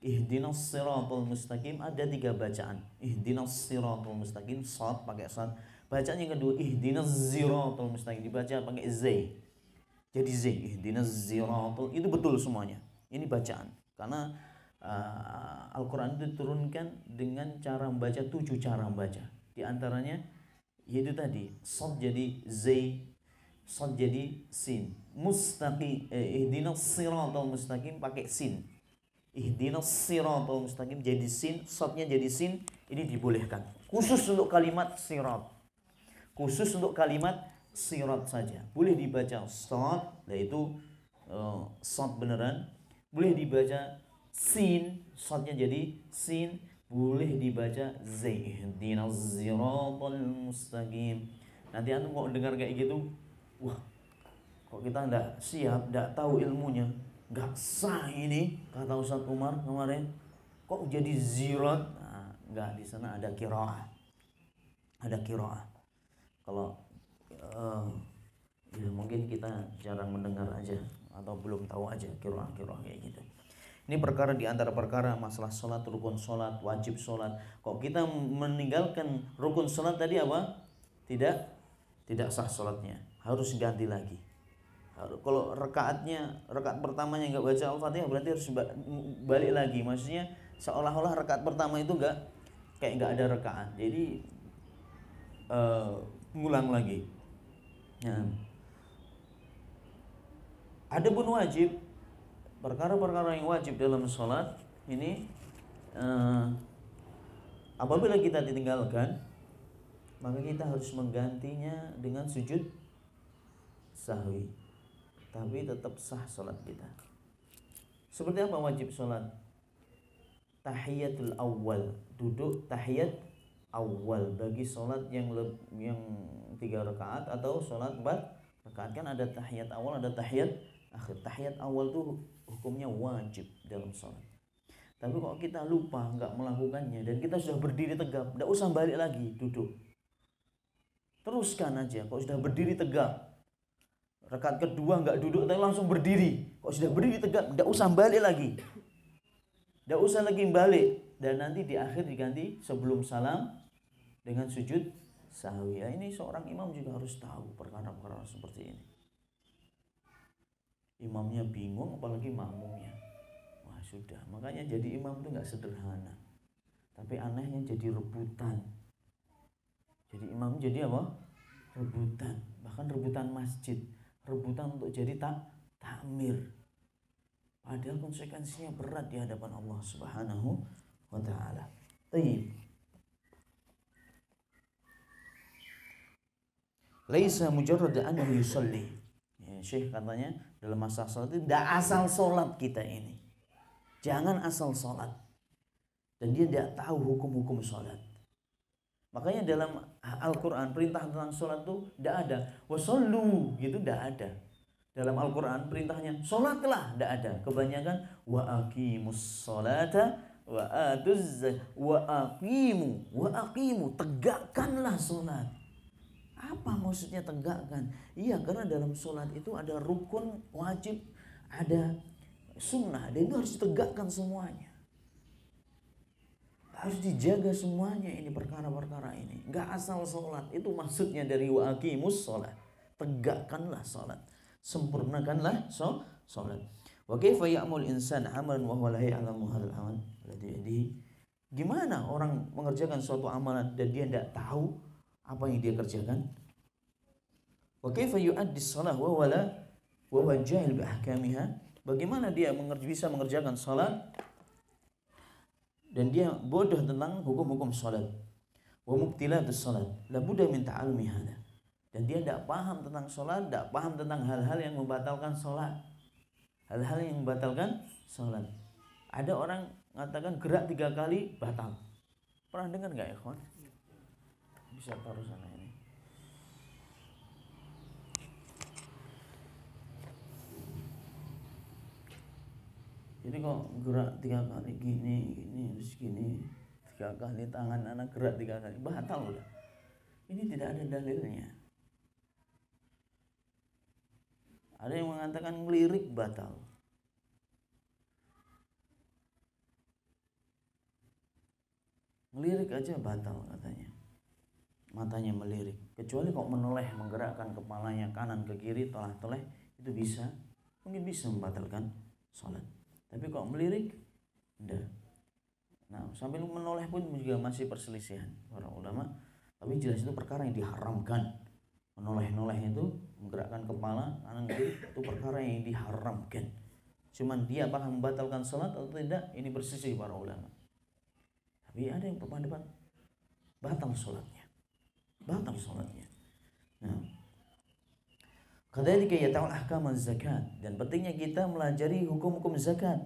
ihdinas siratal mustaqim, ada 3 bacaan. Ihdinas siratal mustaqim, sad pakai sad. Bacaan yang kedua, ihdinas siratal mustaqim, dibaca pakai z. Jadi z, ihdinas siratal, itu betul semuanya. Ini bacaan. Karena Al-Quran itu diturunkan dengan cara membaca, 7 cara membaca. Di antaranya yaitu tadi, sad jadi z, sad jadi sin. Mustaqim, ihdinas siratal mustaqim pakai sin. Ihdinas siratal mustaqim jadi sin, sadnya jadi sin, ini dibolehkan. Khusus untuk kalimat sirat. Khusus untuk kalimat sirat saja. Boleh dibaca sad, yaitu sad beneran. Boleh dibaca sin, sadnya jadi sin. Boleh dibaca z, ihdinas siratal mustaqim. Nanti antum kok dengar kayak gitu, wah, kok kita enggak siap, enggak tahu ilmunya, enggak sah ini, kata Ustaz Umar kemarin, kok jadi zirat? Nah, enggak, di sana ada qiraah. Ada qiraah. Kalau ya mungkin kita jarang mendengar aja, atau belum tahu aja qiraah kayak gitu. Ini perkara di antara perkara masalah sholat, rukun sholat, wajib sholat. Kok kita meninggalkan rukun sholat tadi apa? Tidak sah sholatnya, harus ganti lagi. Kalau rakaat pertamanya nggak baca Al-Fatihah, berarti harus balik lagi. Maksudnya seolah-olah rakaat pertama itu kayak nggak ada rakaat. Jadi ngulang lagi. Ya. Adapun wajib, perkara-perkara yang wajib dalam sholat ini, apabila kita ditinggalkan, maka kita harus menggantinya dengan sujud sahwi, tapi tetap sah sholat kita. Seperti apa wajib sholat? Tahiyatul awal, duduk tahiyat awal bagi sholat yang 3 rakaat atau sholat 4 rakaat. Kan ada tahiyat awal, ada tahiyat akhir. Tahiyat awal tuh hukumnya wajib dalam sholat. Tapi kalau kita lupa, nggak melakukannya, dan kita sudah berdiri tegap, nggak usah balik lagi duduk, teruskan aja. Kalau sudah berdiri tegak, rakaat kedua nggak duduk tapi langsung berdiri, kalau sudah berdiri tegak, nggak usah balik lagi, nggak usah lagi balik, dan nanti di akhir diganti sebelum salam dengan sujud sahwi. Ya, ini seorang imam juga harus tahu perkara-perkara seperti ini. Imamnya bingung, apalagi makmumnya. Wah sudah, makanya jadi imam itu nggak sederhana. Tapi anehnya jadi rebutan. Jadi imam jadi apa? Rebutan. Bahkan rebutan masjid, rebutan untuk jadi takmir. Padahal konsekuensinya berat di hadapan Allah Subhanahu wa ta'ala. Tayyib. Laisa mujarrad annahu yusalli. Ya, Syekh katanya dalam masa sholat itu tidak asal sholat kita ini. Jangan asal sholat. Dan dia tidak tahu hukum-hukum sholat. Makanya dalam Al-Quran perintah tentang sholat itu tidak ada. Wasallu gitu, tidak ada. Dalam Al-Quran perintahnya sholatlah, tidak ada. Kebanyakan wa aqimus sholata wa atuz wa aqimu, tegakkanlah sholat. Apa maksudnya tegakkan? Iya, karena dalam sholat itu ada rukun wajib, ada sunnah, dan itu harus ditegakkan semuanya. Harus dijaga semuanya ini, perkara-perkara ini. Gak asal sholat, itu maksudnya dari wa aqimus sholat. Tegakkanlah sholat, sempurnakanlah sholat. Wa kaifa ya'mul insan amalan wa huwa la ya'lamu hadzal amal alladhi yadihi. Gimana orang mengerjakan suatu amalan dan dia tidak tahu apa yang dia kerjakan? Wa kaifa yu'addi shalah wa huwa jahil bi ahkamiha? Bagaimana dia bisa mengerjakan salat dan dia bodoh tentang hukum-hukum salat? Wa mubtilatus salat la budda min ta'allumi hada. Dan dia tidak paham tentang salat, tidak paham tentang hal-hal yang membatalkan salat. Hal-hal yang membatalkan salat. Ada orang mengatakan gerak 3 kali batal. Pernah dengar nggak ya, kawan? Bisa taruh sana ini. Jadi kok gerak 3 kali gini, terus gini, 3 kali tangan anak gerak 3 kali batal udah. Ini tidak ada dalilnya. Ada yang mengatakan ngelirik batal. Ngelirik aja batal katanya. Matanya melirik. Kecuali kok menoleh, menggerakkan kepalanya kanan ke kiri, toleh-toleh, itu bisa. Mungkin bisa membatalkan sholat. Tapi kok melirik, enggak. Nah, sambil menoleh pun juga masih perselisihan para ulama. Tapi jelas itu perkara yang diharamkan. Menoleh-noleh itu, menggerakkan kepala kanan kiri, itu perkara yang diharamkan. Cuman dia apakah membatalkan sholat atau tidak, ini berselisih para ulama. Tapi ada yang berpendapat batal sholatnya. Nah, kadzalika yata'al ahkam zakat, dan pentingnya kita melajari hukum-hukum zakat.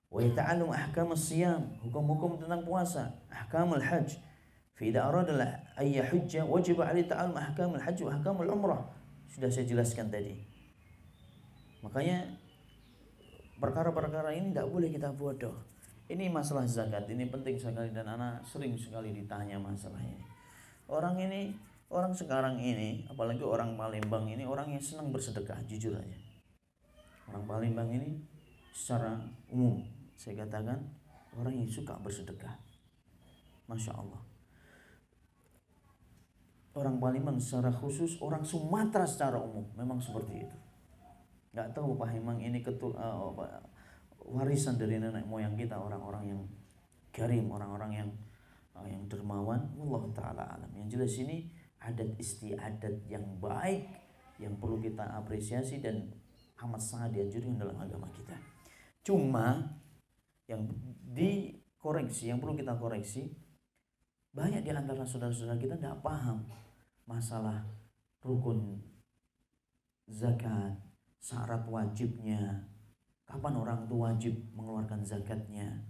Wa yata'allum ahkam siyam, hukum-hukum tentang puasa. Ahkamul hajj, fa idza arada ay yahujja wajib 'alaihi ta'allum ahkamul hajj wa ahkamul umrah. Sudah saya jelaskan tadi. Makanya perkara-perkara ini tidak boleh kita bodoh. Ini masalah zakat, ini penting sekali dan anak sering sekali ditanya masalah ini. Orang sekarang ini, apalagi orang Palembang ini, orang yang senang bersedekah, jujur aja. Orang Palembang ini secara umum, saya katakan, orang yang suka bersedekah. Masya Allah. Orang Palembang secara khusus, orang Sumatera secara umum, memang seperti itu. Gak tahu Pak, memang ini warisan dari nenek moyang kita, orang-orang yang karim, orang-orang yang dermawan. Wallahu taala alam. Yang jelas ini adat istiadat yang baik yang perlu kita apresiasi dan amat sangat dianjurkan dalam agama kita. Cuma yang dikoreksi, yang perlu kita koreksi, banyak di antara saudara-saudara kita tidak paham masalah rukun zakat, syarat wajibnya, kapan orang itu wajib mengeluarkan zakatnya.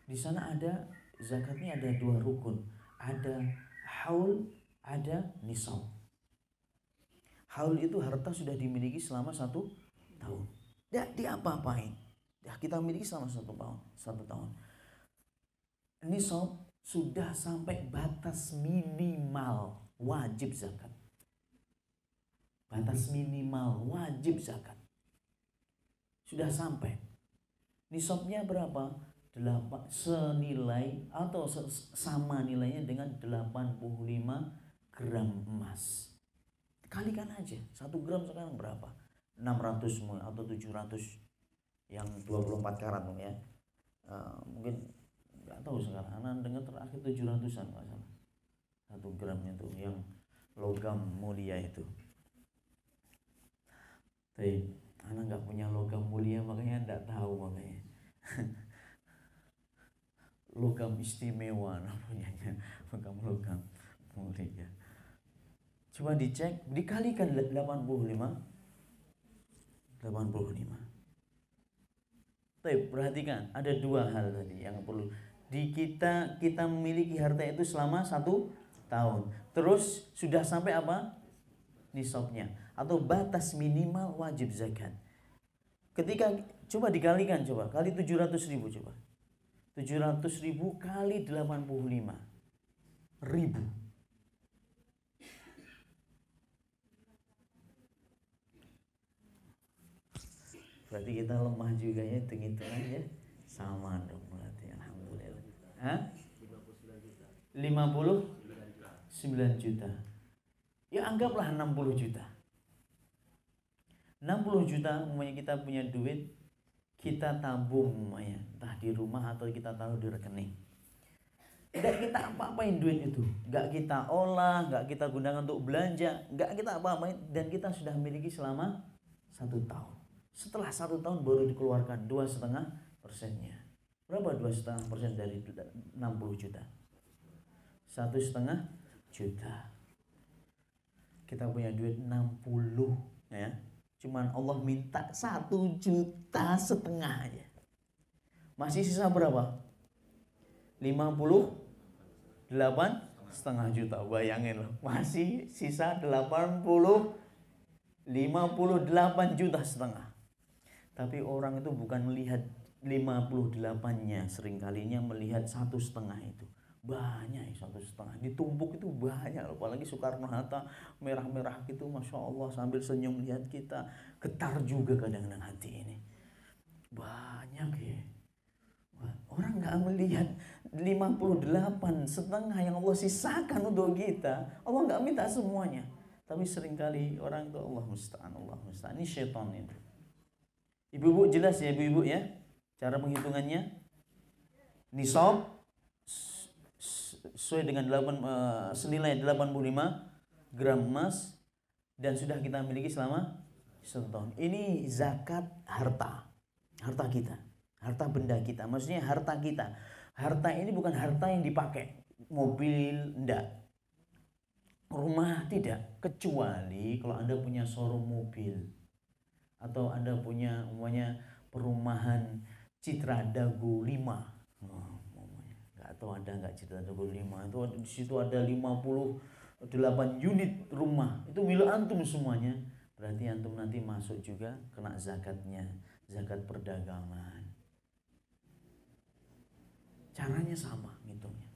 Di sana ada zakatnya, ada 2 rukun, ada haul, ada nisab. Haul itu harta sudah dimiliki selama 1 tahun. Tidak diapa-apain. Ya, kita miliki selama 1 tahun. Nisab sudah sampai batas minimal wajib zakat. Batas minimal wajib zakat. Sudah sampai. Nisabnya berapa? Senilai atau sama nilainya dengan 85 gram emas. Kalikan aja, 1 gram sekarang berapa? 600 atau 700 yang 24 karat ya. Mungkin nggak tahu sekarang, anak dengar terakhir 700-an nggak salah. 1 gram itu yang logam mulia itu. Tapi anak nggak punya logam mulia, makanya nggak tahu makanya. Logam istimewa namanya, logam mulia. Coba dicek, dikalikan 85. Tapi perhatikan, ada 2 hal tadi yang perlu kita memiliki harta itu selama 1 tahun. Terus sudah sampai apa? Nisabnya atau batas minimal wajib zakat. Ketika coba dikalikan, kali 700.000 coba. 700.000 kali 85.000. Berarti kita lemah juga ya, hitung-hitungan ya. Sama dong berarti, alhamdulillah. 59 juta. Ya anggaplah 60 juta. 60 juta, umpamanya kita punya duit, kita tabung ya, entah di rumah atau kita taruh di rekening. Enggak kita apa-apain duit itu, enggak kita olah, enggak kita gunakan untuk belanja, enggak kita apa-apain, dan kita sudah miliki selama 1 tahun. Setelah 1 tahun baru dikeluarkan 2,5%-nya. Berapa 2,5% dari 60 juta? 1,5 juta. Kita punya duit 60 ya. Cuman Allah minta 1,5 juta aja. Masih sisa berapa? 58,5 juta. Bayangin loh, masih sisa 58,5 juta. Tapi orang itu bukan melihat 58-nya, seringkalinya melihat 1,5 itu. Banyak 1,5, ditumpuk itu banyak. Apalagi Soekarno-Hatta merah-merah gitu, Masya Allah, sambil senyum lihat kita. Getar juga kadang-kadang hati ini. Banyak ya. Orang gak melihat 58,5 yang Allah sisakan untuk kita. Allah gak minta semuanya. Tapi seringkali orang itu Allah musta'an. Ini syaitan itu. Ibu-ibu jelas ya, ibu-ibu ya, cara penghitungannya. Nisab sesuai dengan senilai 85 gram emas dan sudah kita miliki selama 1 tahun. Ini zakat harta kita, harta benda kita, maksudnya harta kita. Harta ini bukan harta yang dipakai, mobil enggak, rumah tidak, kecuali kalau Anda punya showroom mobil atau Anda punya perumahan Citra Dago 5. Atau ada enggak Citra Dago 5 itu di situ ada 58 unit rumah, itu milik antum semuanya. Berarti antum nanti masuk juga kena zakatnya, zakat perdagangan. Caranya sama ngitungnya.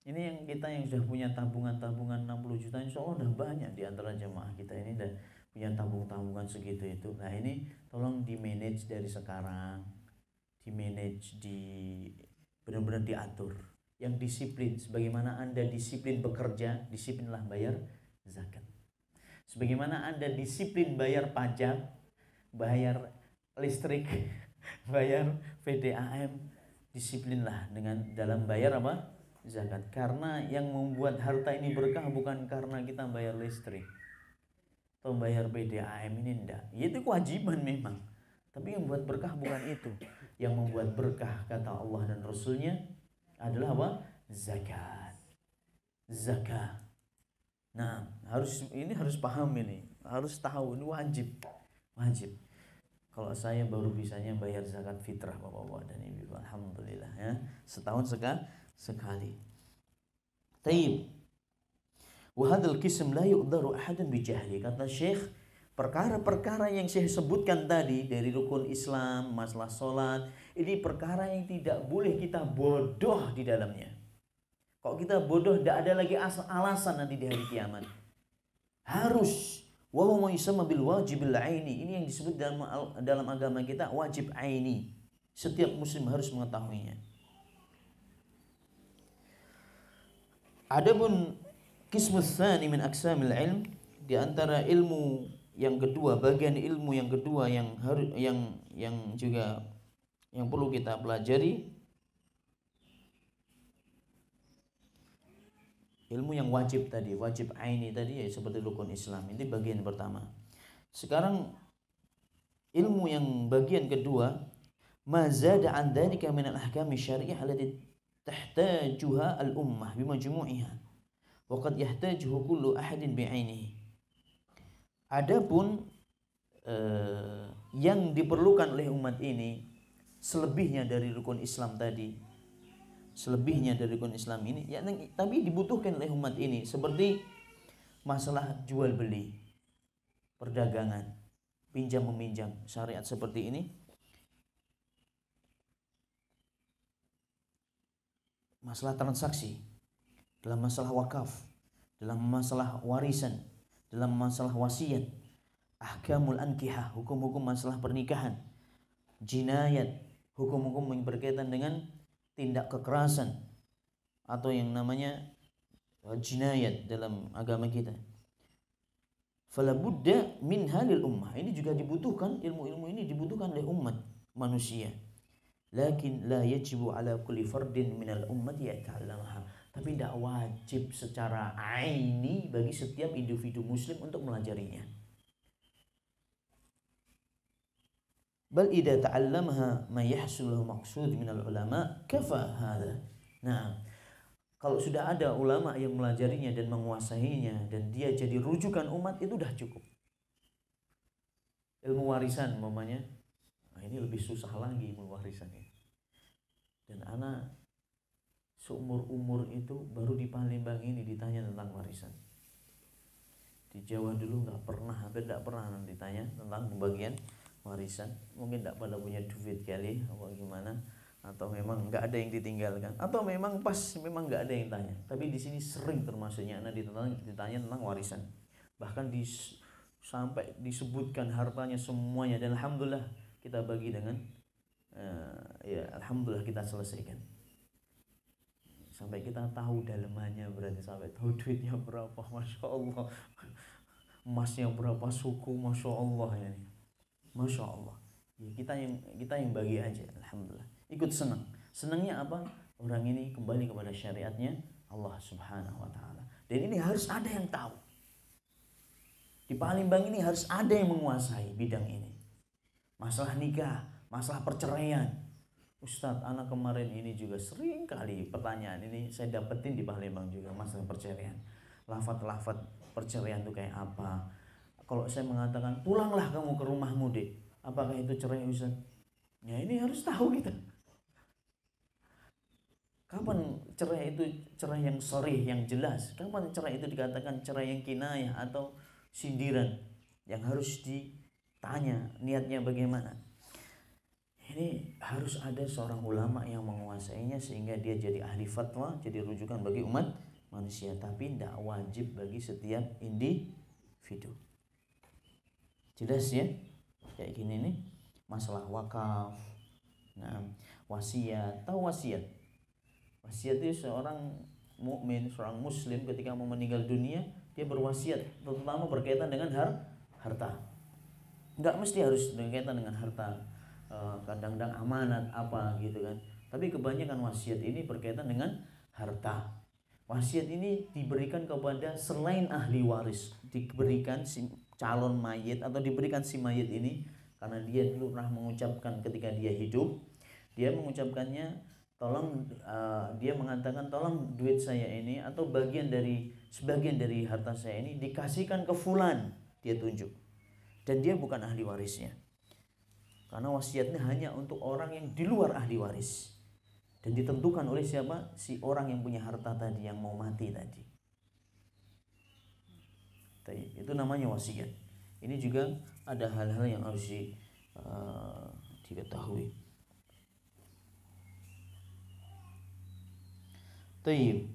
Ini yang kita yang sudah punya tabungan 60 juta, insya Allah udah banyak di antara jemaah kita ini dan punya tabungan segitu itu. Nah ini tolong di manage dari sekarang, di manage, benar-benar diatur. Yang disiplin, sebagaimana Anda disiplin bekerja, disiplinlah bayar zakat. Sebagaimana Anda disiplin bayar pajak, bayar listrik, bayar PDAM, disiplinlah dalam bayar apa? Zakat. Karena yang membuat harta ini berkah bukan karena kita bayar listrik atau bayar PDAM, ini enggak. Itu kewajiban memang. Tapi yang membuat berkah bukan itu. Yang membuat berkah kata Allah dan Rasulnya adalah apa? Zakat. Nah, harus paham ini, harus tahu, ini wajib. Kalau saya baru bisanya bayar zakat fitrah Bapak-bapak dan Ibu, alhamdulillah ya, setahun sekali. Taib. Wa hadzal qism la yuqdaru ahadun bi jahli. Kata Syekh, perkara-perkara yang Syekh sebutkan tadi dari rukun Islam, masalah salat, ini perkara yang tidak boleh kita bodoh di dalamnya. Kalau kita bodoh, tidak ada lagi alasan nanti di hari kiamat. Harus wa huwa yusamma bil wajibil aini. Ini yang disebut dalam agama kita wajib aini. Setiap muslim harus mengetahuinya. Adapun qismus tsani min aqsamil ilm, di antara ilmu yang kedua, bagian ilmu yang kedua yang juga yang perlu kita pelajari, ilmu yang wajib tadi, wajib aini tadi, ya seperti rukun Islam. Ini bagian pertama. Sekarang ilmu yang bagian kedua, ma zada an dzalika min al-ahkam asy-syar'iyyah allati tahtajuha al-ummah bimajmu'iha wa qad yahtajuhu kullu ahadin bi'ainihi. Adapun yang diperlukan oleh umat ini selebihnya dari rukun Islam tadi, ya, tapi dibutuhkan oleh umat ini, seperti masalah jual beli, perdagangan, pinjam meminjam, syariat seperti ini, masalah transaksi, dalam masalah wakaf, dalam masalah warisan, dalam masalah wasiat, ahkamul ankihah, hukum-hukum masalah pernikahan, jinayat, hukum-hukum yang berkaitan dengan tindak kekerasan atau yang namanya jinayat dalam agama kita. Fala budda min halil ummah. Ini juga dibutuhkan, ilmu-ilmu ini dibutuhkan oleh umat manusia. Lakin la yajibu ala kulli fardin minal ummati yata'allamaha. Tapi tidak wajib secara aini bagi setiap individu muslim untuk melajarinya. Bal idza ta'allamaha ma yahsul lahu maqsud minal ulama kafa hadha. Nah, kalau sudah ada ulama yang melajarinya dan menguasainya dan dia jadi rujukan umat, itu udah cukup. Ilmu warisan umpamanya, nah ini lebih susah lagi ilmu warisan ini. Dan anak seumur-umur itu baru di Palembang ini ditanya tentang warisan. Di Jawa dulu hampir nggak pernah ditanya tentang pembagian warisan. Mungkin tidak pada punya duit kali, apa gimana? Atau memang nggak ada yang ditinggalkan, atau memang memang nggak ada yang tanya. Tapi di sini sering termasuknya anak ditanya tentang warisan, bahkan sampai disebutkan hartanya semuanya, dan alhamdulillah kita bagi dengan ya alhamdulillah kita selesaikan sampai kita tahu dalemannya, berarti sampai tahu duitnya berapa, masya Allah, emasnya berapa suku, masya Allah ya, masya Allah. Ya, kita yang bagi aja, alhamdulillah. Ikut senangnya apa? Orang ini kembali kepada syariatnya Allah Subhanahu wa taala. Dan ini harus ada yang tahu. Di Palembang ini harus ada yang menguasai bidang ini. Masalah nikah, masalah perceraian. Ustadz, anak kemarin ini juga sering kali pertanyaan ini saya dapetin di Palembang juga, masalah perceraian. Lafaz-lafaz perceraian itu kayak apa? Kalau saya mengatakan pulanglah kamu ke rumahmu dek, apakah itu cerai Ustadz? Ya ini harus tahu kita. Kapan cerai itu cerai yang sharih, yang jelas? Kapan cerai itu dikatakan cerai yang kinayah atau sindiran? Yang harus ditanya niatnya bagaimana. Ini harus ada seorang ulama yang menguasainya sehingga dia jadi ahli fatwa, jadi rujukan bagi umat manusia. Tapi tidak wajib bagi setiap individu. Jelas ya? Kayak gini nih, masalah wakaf, nah, wasiat. Tahu wasiat? Wasiat itu seorang mukmin, seorang muslim ketika mau meninggal dunia, dia berwasiat, terutama berkaitan dengan harta. Enggak mesti harus berkaitan dengan harta, kadang-kadang amanat apa gitu kan. Tapi kebanyakan wasiat ini berkaitan dengan harta. Wasiat ini diberikan kepada selain ahli waris, diberikan si calon mayit atau diberikan si mayit ini karena dia dulu pernah mengucapkan ketika dia hidup, dia mengucapkannya tolong, dia mengatakan tolong duit saya ini atau sebagian dari harta saya ini dikasihkan ke fulan, dia tunjuk, dan dia bukan ahli warisnya, karena wasiatnya hanya untuk orang yang di luar ahli waris dan ditentukan oleh siapa? Si orang yang punya harta tadi, yang mau mati tadi. Itu namanya wasiat. Ini juga ada hal-hal yang harus diketahui. طيب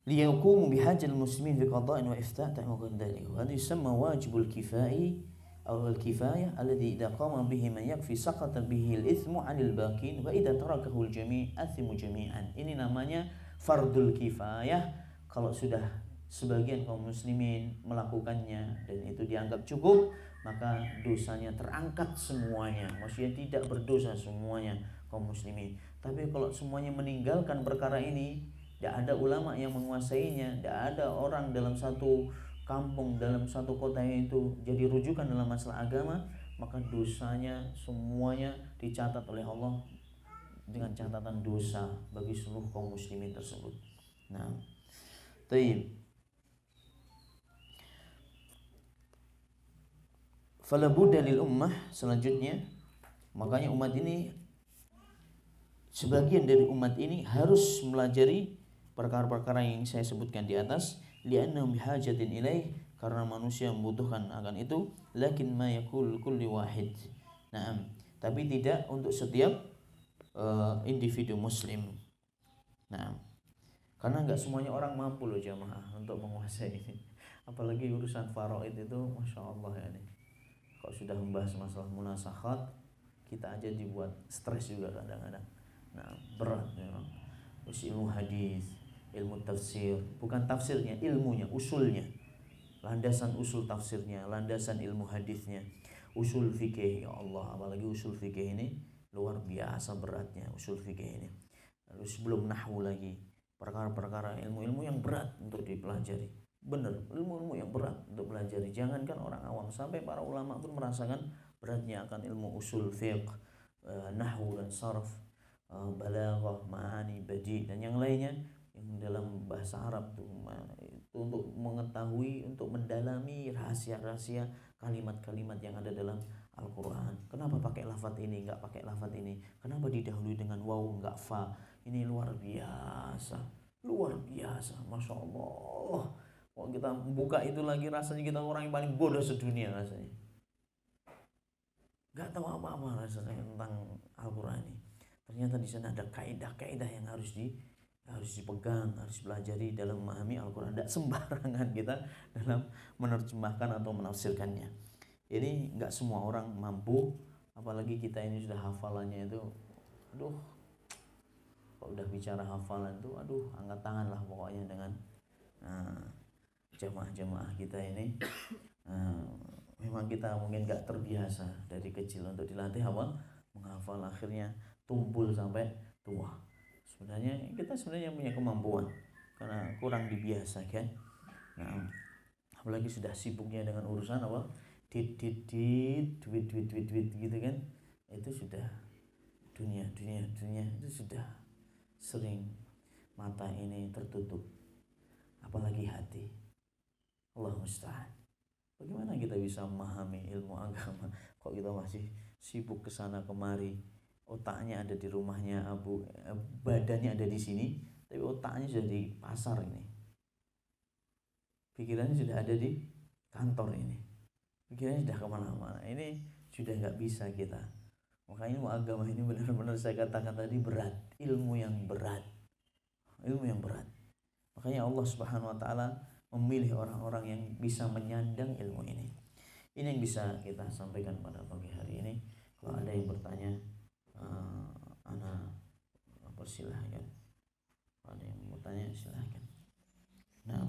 ليقوموا بحاجة المسلمين في قضاء وإفتاء تعمق ذلك، وهذا يسمى واجب الكفاية أو الكفاية الذي إذا قام به من يكفي سقط به الإثم عن الباقين وإذا تركه الجميع أثموا جميعا. Ini namanya fardul kifayah. Kalau sudah sebagian kaum muslimin melakukannya dan itu dianggap cukup, maka dosanya terangkat semuanya. Maksudnya tidak berdosa semuanya kaum muslimin. Tapi kalau semuanya meninggalkan perkara ini, tidak ada ulama yang menguasainya, tidak ada orang dalam satu kampung, dalam satu kota itu jadi rujukan dalam masalah agama, maka dosanya semuanya dicatat oleh Allah dengan catatan dosa bagi seluruh kaum muslimin tersebut. Nah, taib. Fala budda lil ummah, selanjutnya makanya umat ini, sebagian dari umat ini harus melajari perkara-perkara yang saya sebutkan di atas, li'annahum bihajatin ilaih, karena manusia membutuhkan akan itu, lakin ma yakul kulli wahid. Naam, tapi tidak untuk setiap individu muslim. Naam. Karena enggak semuanya orang mampu loh jamaah untuk menguasai ini. Apalagi urusan faraid itu, masya Allah ya nih. Kalau sudah membahas masalah munasakhat, kita aja dibuat stres juga kadang-kadang. Nah, berat memang. Terus ilmu hadis, ilmu tafsir, bukan tafsirnya, ilmunya, usulnya, landasan usul tafsirnya, landasan ilmu hadisnya, usul fikih. Ya Allah, apalagi usul fikih ini luar biasa beratnya usul fikih ini. Lalu sebelum nahwu lagi, perkara-perkara ilmu-ilmu yang berat untuk dipelajari. Benar, ilmu-ilmu yang berat untuk pelajari. Jangankan orang awam, sampai para ulama pun merasakan beratnya akan ilmu usul fiqh, nahwu dan sarf, balaghah, ma'ani, badi dan yang lainnya yang dalam bahasa Arab tuh, itu untuk mengetahui, untuk mendalami rahasia-rahasia kalimat-kalimat yang ada dalam Al-Quran. Kenapa pakai lafadz ini, enggak pakai lafadz ini? Kenapa didahului dengan waw, enggak fa? Ini luar biasa, luar biasa, masya Allah. Kalau kita buka itu lagi rasanya kita orang yang paling bodoh sedunia rasanya. Enggak tahu apa-apa rasanya tentang Al-Quran ini. Ternyata di sana ada kaidah-kaidah yang harus dipegang, harus pelajari dalam memahami Al-Quran. Tidak sembarangan kita dalam menerjemahkan atau menafsirkannya. Ini nggak semua orang mampu, apalagi kita ini sudah hafalannya itu, aduh, kalau udah bicara hafalan itu, aduh, angkat tangan lah pokoknya dengan jamaah-jamaah kita ini. Memang kita mungkin nggak terbiasa dari kecil untuk dilatih apa menghafal, akhirnya tumpul sampai tua. Sebenarnya kita punya kemampuan karena kurang dibiasakan. Nah, apalagi sudah sibuknya dengan urusan apa duit gitu kan, itu sudah dunia itu sudah sering mata ini tertutup, apalagi hati. Allah musta'an. Bagaimana kita bisa memahami ilmu agama kok kita masih sibuk kesana kemari, otaknya ada di rumahnya badannya ada di sini, tapi otaknya sudah di pasar ini, pikirannya sudah ada di kantor ini, pikirannya sudah kemana-mana. Ini sudah nggak bisa kita. Makanya ilmu agama ini benar-benar saya katakan tadi berat, ilmu yang berat. Makanya Allah Subhanahu Wa Taala memilih orang-orang yang bisa menyandang ilmu ini. Ini yang bisa kita sampaikan pada pagi hari ini. Kalau ada yang bertanya, ana persilahkan. Kalau ada yang mau tanya silahkan. Nah,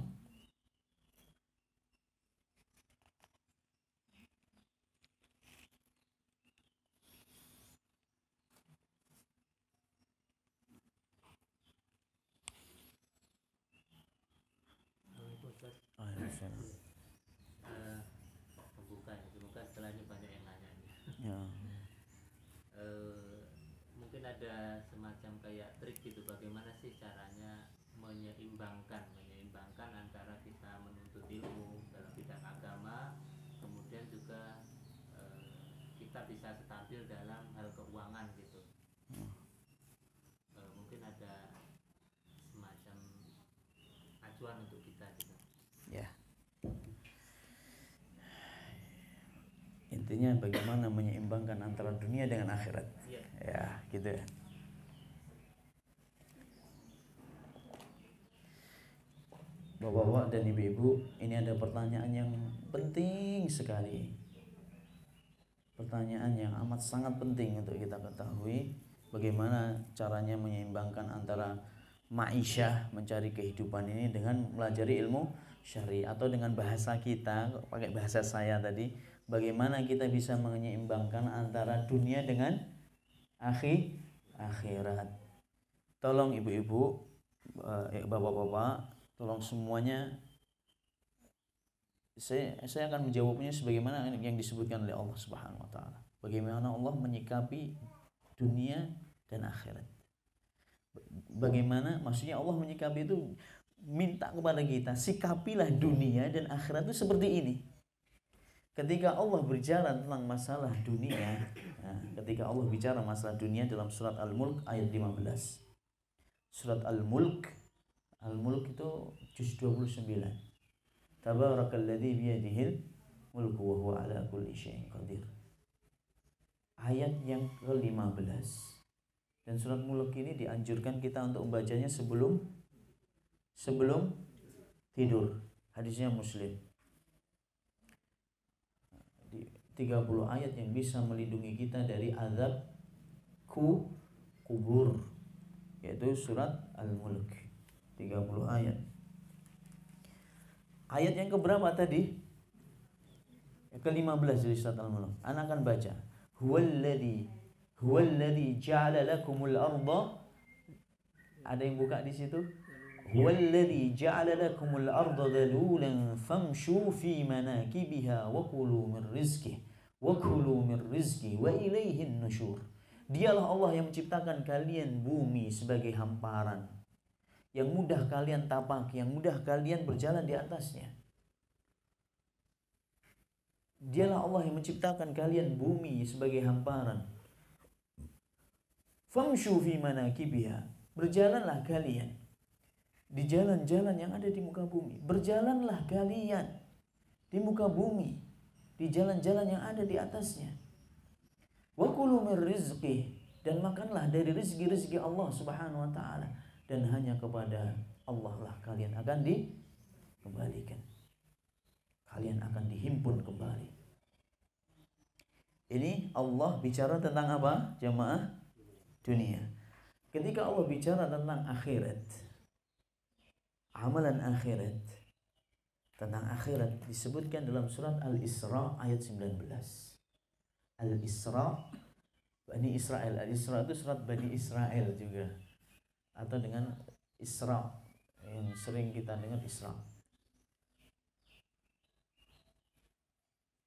Pembuka setelah ini banyak yang nanya nih. ya. Mungkin ada semacam kayak trik gitu, bagaimana sih caranya menyeimbangkan antara kita menuntut ilmu dalam bidang agama, kemudian juga kita bisa stabil dalam hal keuangan gitu. Mungkin ada semacam acuan untuk kita gitu. Ya. Intinya bagaimana menyeimbangkan antara dunia dengan akhirat. Ya, gitu ya. Bapak-bapak dan ibu-ibu, ini ada pertanyaan yang penting sekali. Pertanyaan yang amat sangat penting untuk kita ketahui, bagaimana caranya menyeimbangkan antara ma'isyah, mencari kehidupan ini dengan melajari ilmu syar'i, atau dengan bahasa kita, pakai bahasa saya tadi, bagaimana kita bisa menyeimbangkan antara dunia dengan akhirat. Tolong ibu-ibu, bapak-bapak, tolong semuanya, saya akan menjawabnya sebagaimana yang disebutkan oleh Allah Subhanahu Wa Taala. Bagaimana Allah menyikapi dunia dan akhirat. Bagaimana maksudnya Allah menyikapi itu, minta kepada kita sikapilah dunia dan akhirat itu seperti ini. Ketika Allah berbicara tentang masalah dunia, ketika Allah bicara masalah dunia dalam surat Al-Mulk ayat 15. Surat Al-Mulk itu juz 29. Tabarakalladzi biyadihil mulku wa huwa ala kulli syai'in qadir. Ayat yang ke-15. Dan surat Mulk ini dianjurkan kita untuk membacanya sebelum tidur. Hadisnya Muslim. 30 ayat yang bisa melindungi kita dari azab kubur, yaitu surat Al-Mulk. 30 ayat. Ayat yang keberapa tadi? Yang ke-15 dari surat Al-Mulk. Anak akan baca. Huwallazi ja'ala lakumul arda. Ada yang buka di situ? Huwallazi ja'ala lakumul arda dhalulan famshu fi manakibiha wa kulu min rizqihi wa ilaihin nusyur. Dialah Allah yang menciptakan kalian bumi sebagai hamparan, yang mudah kalian tapaki, yang mudah kalian berjalan di atasnya. Dialah Allah yang menciptakan kalian bumi sebagai hamparan. Famshu fi manakibiha. Berjalanlah kalian di jalan-jalan yang ada di muka bumi. Berjalanlah kalian di muka bumi, di jalan-jalan yang ada di atasnya. Wa kulu min rizqih, dan makanlah dari rezeki-rezeki Allah Subhanahu wa taala, dan hanya kepada Allah lah kalian akan dikembalikan. Kalian akan dihimpun kembali. Ini Allah bicara tentang apa? Jamaah dunia. Ketika Allah bicara tentang akhirat, amalan akhirat, tentang akhirat disebutkan dalam surat Al-Isra ayat 19. Al-Isra, Bani Israel. Al-Isra itu surat Bani Israel juga, atau dengan Isra yang sering kita dengar Isra.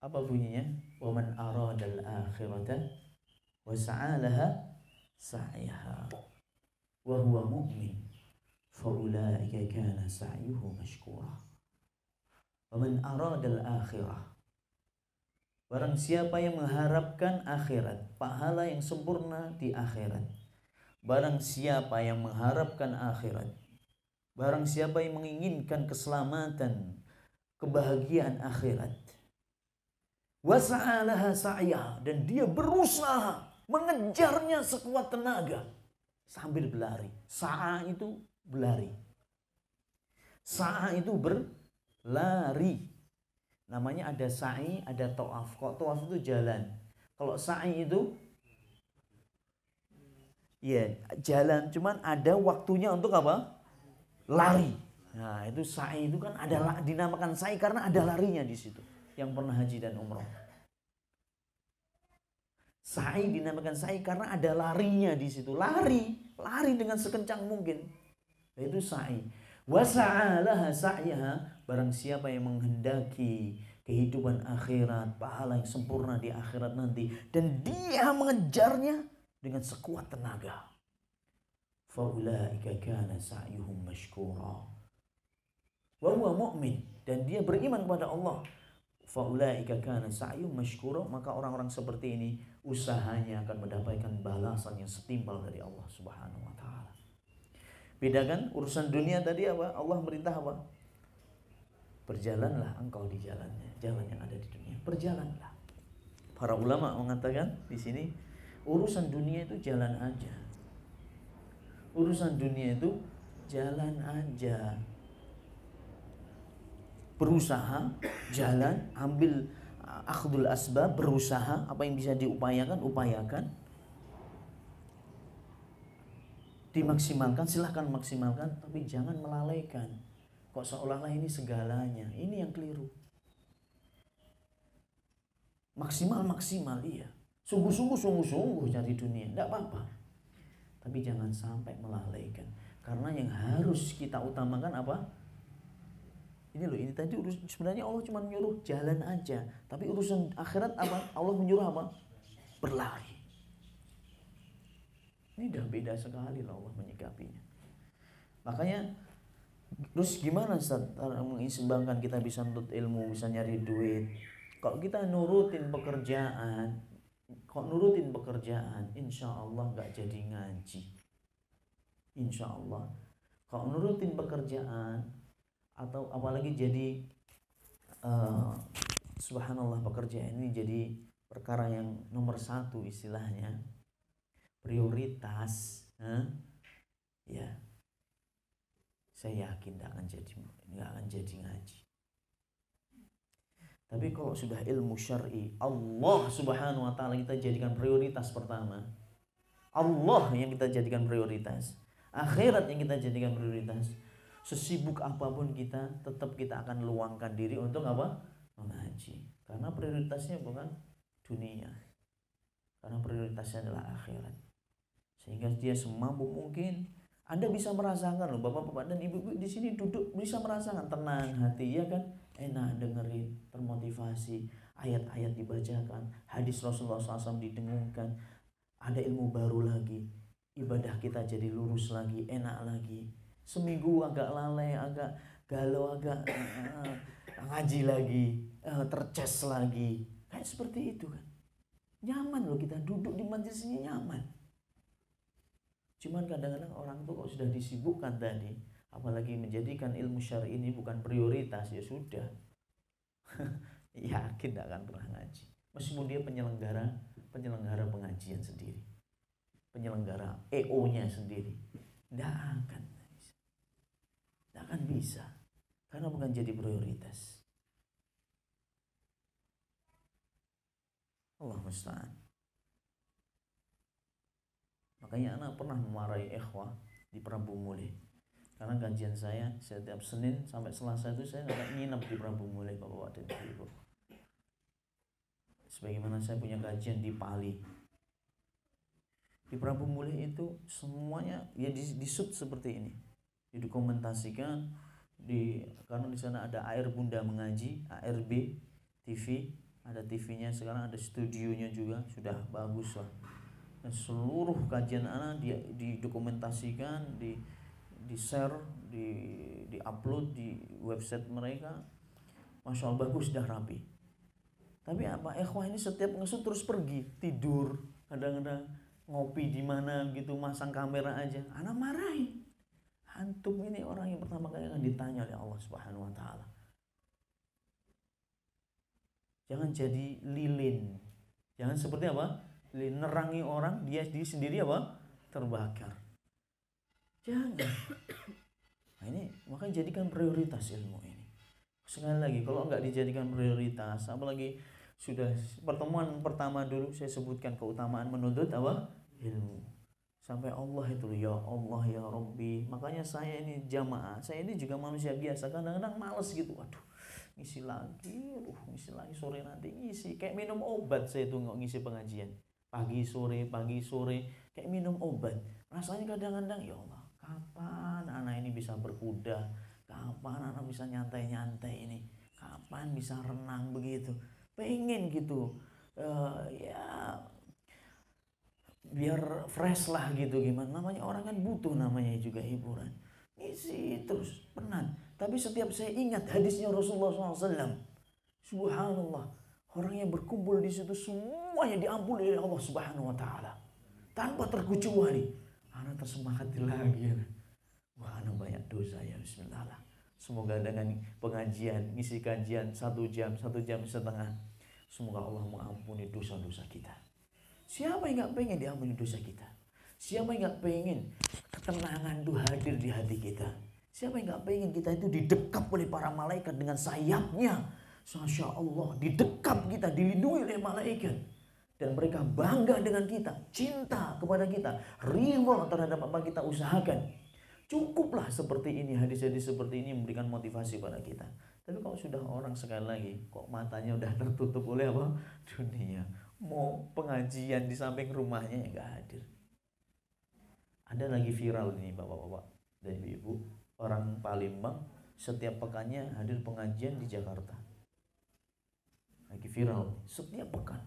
Apa bunyinya? Wa man aradal akhirata wa sa'alaha sa'yaha wa huwa mu'min fa ulaika kana sa'yuhu mashkura. Wa man aradal akhirah, barang siapa yang mengharapkan akhirat, pahala yang sempurna di akhirat. Barang siapa yang mengharapkan akhirat, barang siapa yang menginginkan keselamatan, kebahagiaan akhirat, wasa'alaha sa'yaha, dan dia berusaha mengejarnya sekuat tenaga sambil berlari. Sa'a itu berlari. Sa'a itu berlari. Namanya ada sa'i, ada ta'af. Kalau ta'af itu jalan. Kalau sa'i itu ya jalan, cuman ada waktunya untuk apa? Lari. Nah, itu sa'i itu kan ada, dinamakan sa'i karena ada larinya di situ. Yang pernah haji dan umroh. Sa'i dinamakan sa'i karena ada larinya di situ. Lari dengan sekencang mungkin. Itu sa'i. Wasa'alaha sa'yaha, barang siapa yang menghendaki kehidupan akhirat, pahala yang sempurna di akhirat nanti, dan dia mengejarnya dengan sekuat tenaga, faulaika kana sa'yuhum mashkura wa huwa mu'min, dan dia beriman kepada Allah, faulaika kana sa'yuhum mashkura, maka orang-orang seperti ini usahanya akan mendapatkan balasan yang setimpal dari Allah Subhanahu wa taala. Bedakan urusan dunia tadi apa? Allah merintah apa? Berjalanlah engkau di jalannya, jalan yang ada di dunia. Berjalanlah. Para ulama mengatakan di sini urusan dunia itu jalan aja. Urusan dunia itu jalan aja. Berusaha, jalan, ambil akhdul asbab, berusaha, apa yang bisa diupayakan, upayakan. Dimaksimalkan, silahkan maksimalkan, tapi jangan melalaikan. Kok seolah-olah ini segalanya. Ini yang keliru. Maksimal, iya. Sungguh-sungguh cari dunia, tidak apa-apa. Tapi jangan sampai melalaikan. Karena yang harus kita utamakan apa? Ini loh, ini tadi sebenarnya Allah cuma menyuruh jalan aja. Tapi urusan akhirat apa? Allah menyuruh apa? Berlari. Ini udah beda sekali lah Allah menyikapinya. Makanya terus gimana Ustaz mengimbangkan kita bisa nuntut ilmu, bisa nyari duit? Kalau kita nurutin pekerjaan, insya Allah nggak jadi ngaji. Insya Allah. Kalau nurutin pekerjaan atau apalagi jadi subhanallah, pekerjaan ini jadi perkara yang nomor satu istilahnya, prioritas, ya, saya yakin nggak akan jadi ngaji. Tapi kalau sudah ilmu syar'i, Allah Subhanahu wa taala kita jadikan prioritas pertama. Allah yang kita jadikan prioritas, akhirat yang kita jadikan prioritas, Sesibuk apapun kita, tetap kita akan luangkan diri untuk apa? Mengaji. Karena prioritasnya bukan dunia. Karena prioritasnya adalah akhirat. Sehingga dia semampu mungkin. Anda bisa merasakan loh, bapak-bapak dan ibu-ibu di sini duduk bisa merasakan tenang hati, ya kan? Enak dengerin, termotivasi, ayat-ayat dibacakan, hadis Rasulullah SAW didengungkan, ada ilmu baru lagi, ibadah kita jadi lurus lagi, enak lagi. Seminggu agak lalai, agak galau, agak ngaji lagi, terces lagi, kayak seperti itu kan. Nyaman loh kita duduk di majelis ini, nyaman. Cuman kadang-kadang orang tuh kok sudah disibukkan tadi, apalagi menjadikan ilmu syar'i ini bukan prioritas, ya sudah. Yakin gak akan pernah ngaji. Meskipun dia penyelenggara pengajian sendiri, penyelenggara EO-nya sendiri, tidak akan bisa, karena bukan jadi prioritas. Allah musta'an. Makanya anak pernah memarahi ikhwah di Prabu Mulih, karena kajian saya setiap Senin sampai Selasa itu saya nggak nginep di Prabu Mulih, bapak-bapak dan ibu. Sebagaimana saya punya kajian di Pali, di Prabu Mulih itu semuanya ya disut seperti ini, didokumentasikan karena di sana ada Air Bunda Mengaji, ARB TV, ada TV-nya sekarang, ada studionya juga, sudah bagus lah. Dan seluruh kajian anak didokumentasikan, di-share, di-upload di website mereka. Masya Allah, bagus, dah rapi. Tapi apa, ikhwah ini setiap ngesut terus pergi, tidur, kadang-kadang ngopi di mana gitu, masang kamera aja. Anak marahin. Antum ini orang yang pertama kali akan ditanya oleh Allah Subhanahu wa taala. Jangan jadi lilin. Jangan seperti apa? Nerangi orang, dia sendiri apa? Terbakar. Jangan. Nah ini makanya jadikan prioritas ilmu ini. Sekali lagi, kalau nggak dijadikan prioritas, apalagi sudah pertemuan pertama dulu saya sebutkan keutamaan menuntut apa? Ilmu. Sampai Allah itu, ya Allah ya Rabbi. Makanya saya ini jamaah, saya ini juga manusia biasa, kadang-kadang males gitu. Waduh, ngisi lagi, sore nanti ngisi. Kayak minum obat saya tuh nggak ngisi pengajian. Pagi sore, kayak minum obat. Rasanya kadang-kadang, ya Allah, kapan anak ini bisa berkuda? Kapan anak bisa nyantai-nyantai ini? Kapan bisa renang begitu? Pengen gitu, ya biar fresh lah gitu. Gimana namanya, orang kan butuh namanya juga hiburan. Ngisi terus, penat. Tapi setiap saya ingat hadisnya Rasulullah SAW, subhanallah, orang yang berkumpul di situ semuanya diampuni oleh Allah Subhanahu wa taala. Tanpa terkecuali. Anak tersemangat lagi. Wah, anak banyak dosa ya, bismillah. Semoga dengan pengajian, ngisi kajian 1 jam, 1,5 jam, semoga Allah mengampuni dosa-dosa kita. Siapa yang gak pengen diampuni dosa kita? Siapa yang gak pengen ketenangan itu hadir di hati kita? Siapa yang gak pengen kita itu didekap oleh para malaikat dengan sayapnya? Masya Allah, didekap kita, dilindungi oleh malaikat. Dan mereka bangga dengan kita, cinta kepada kita, ridha terhadap apa kita usahakan. Cukuplah seperti ini, hadis-hadis seperti ini memberikan motivasi pada kita. Tapi kalau sudah orang sekali lagi, kok matanya udah tertutup oleh apa? Dunia. Mau pengajian di samping rumahnya ya gak hadir. Ada lagi viral ini bapak-bapak dan ibu-ibu, orang Palembang setiap pekannya hadir pengajian di Jakarta. Lagi viral setiap pekan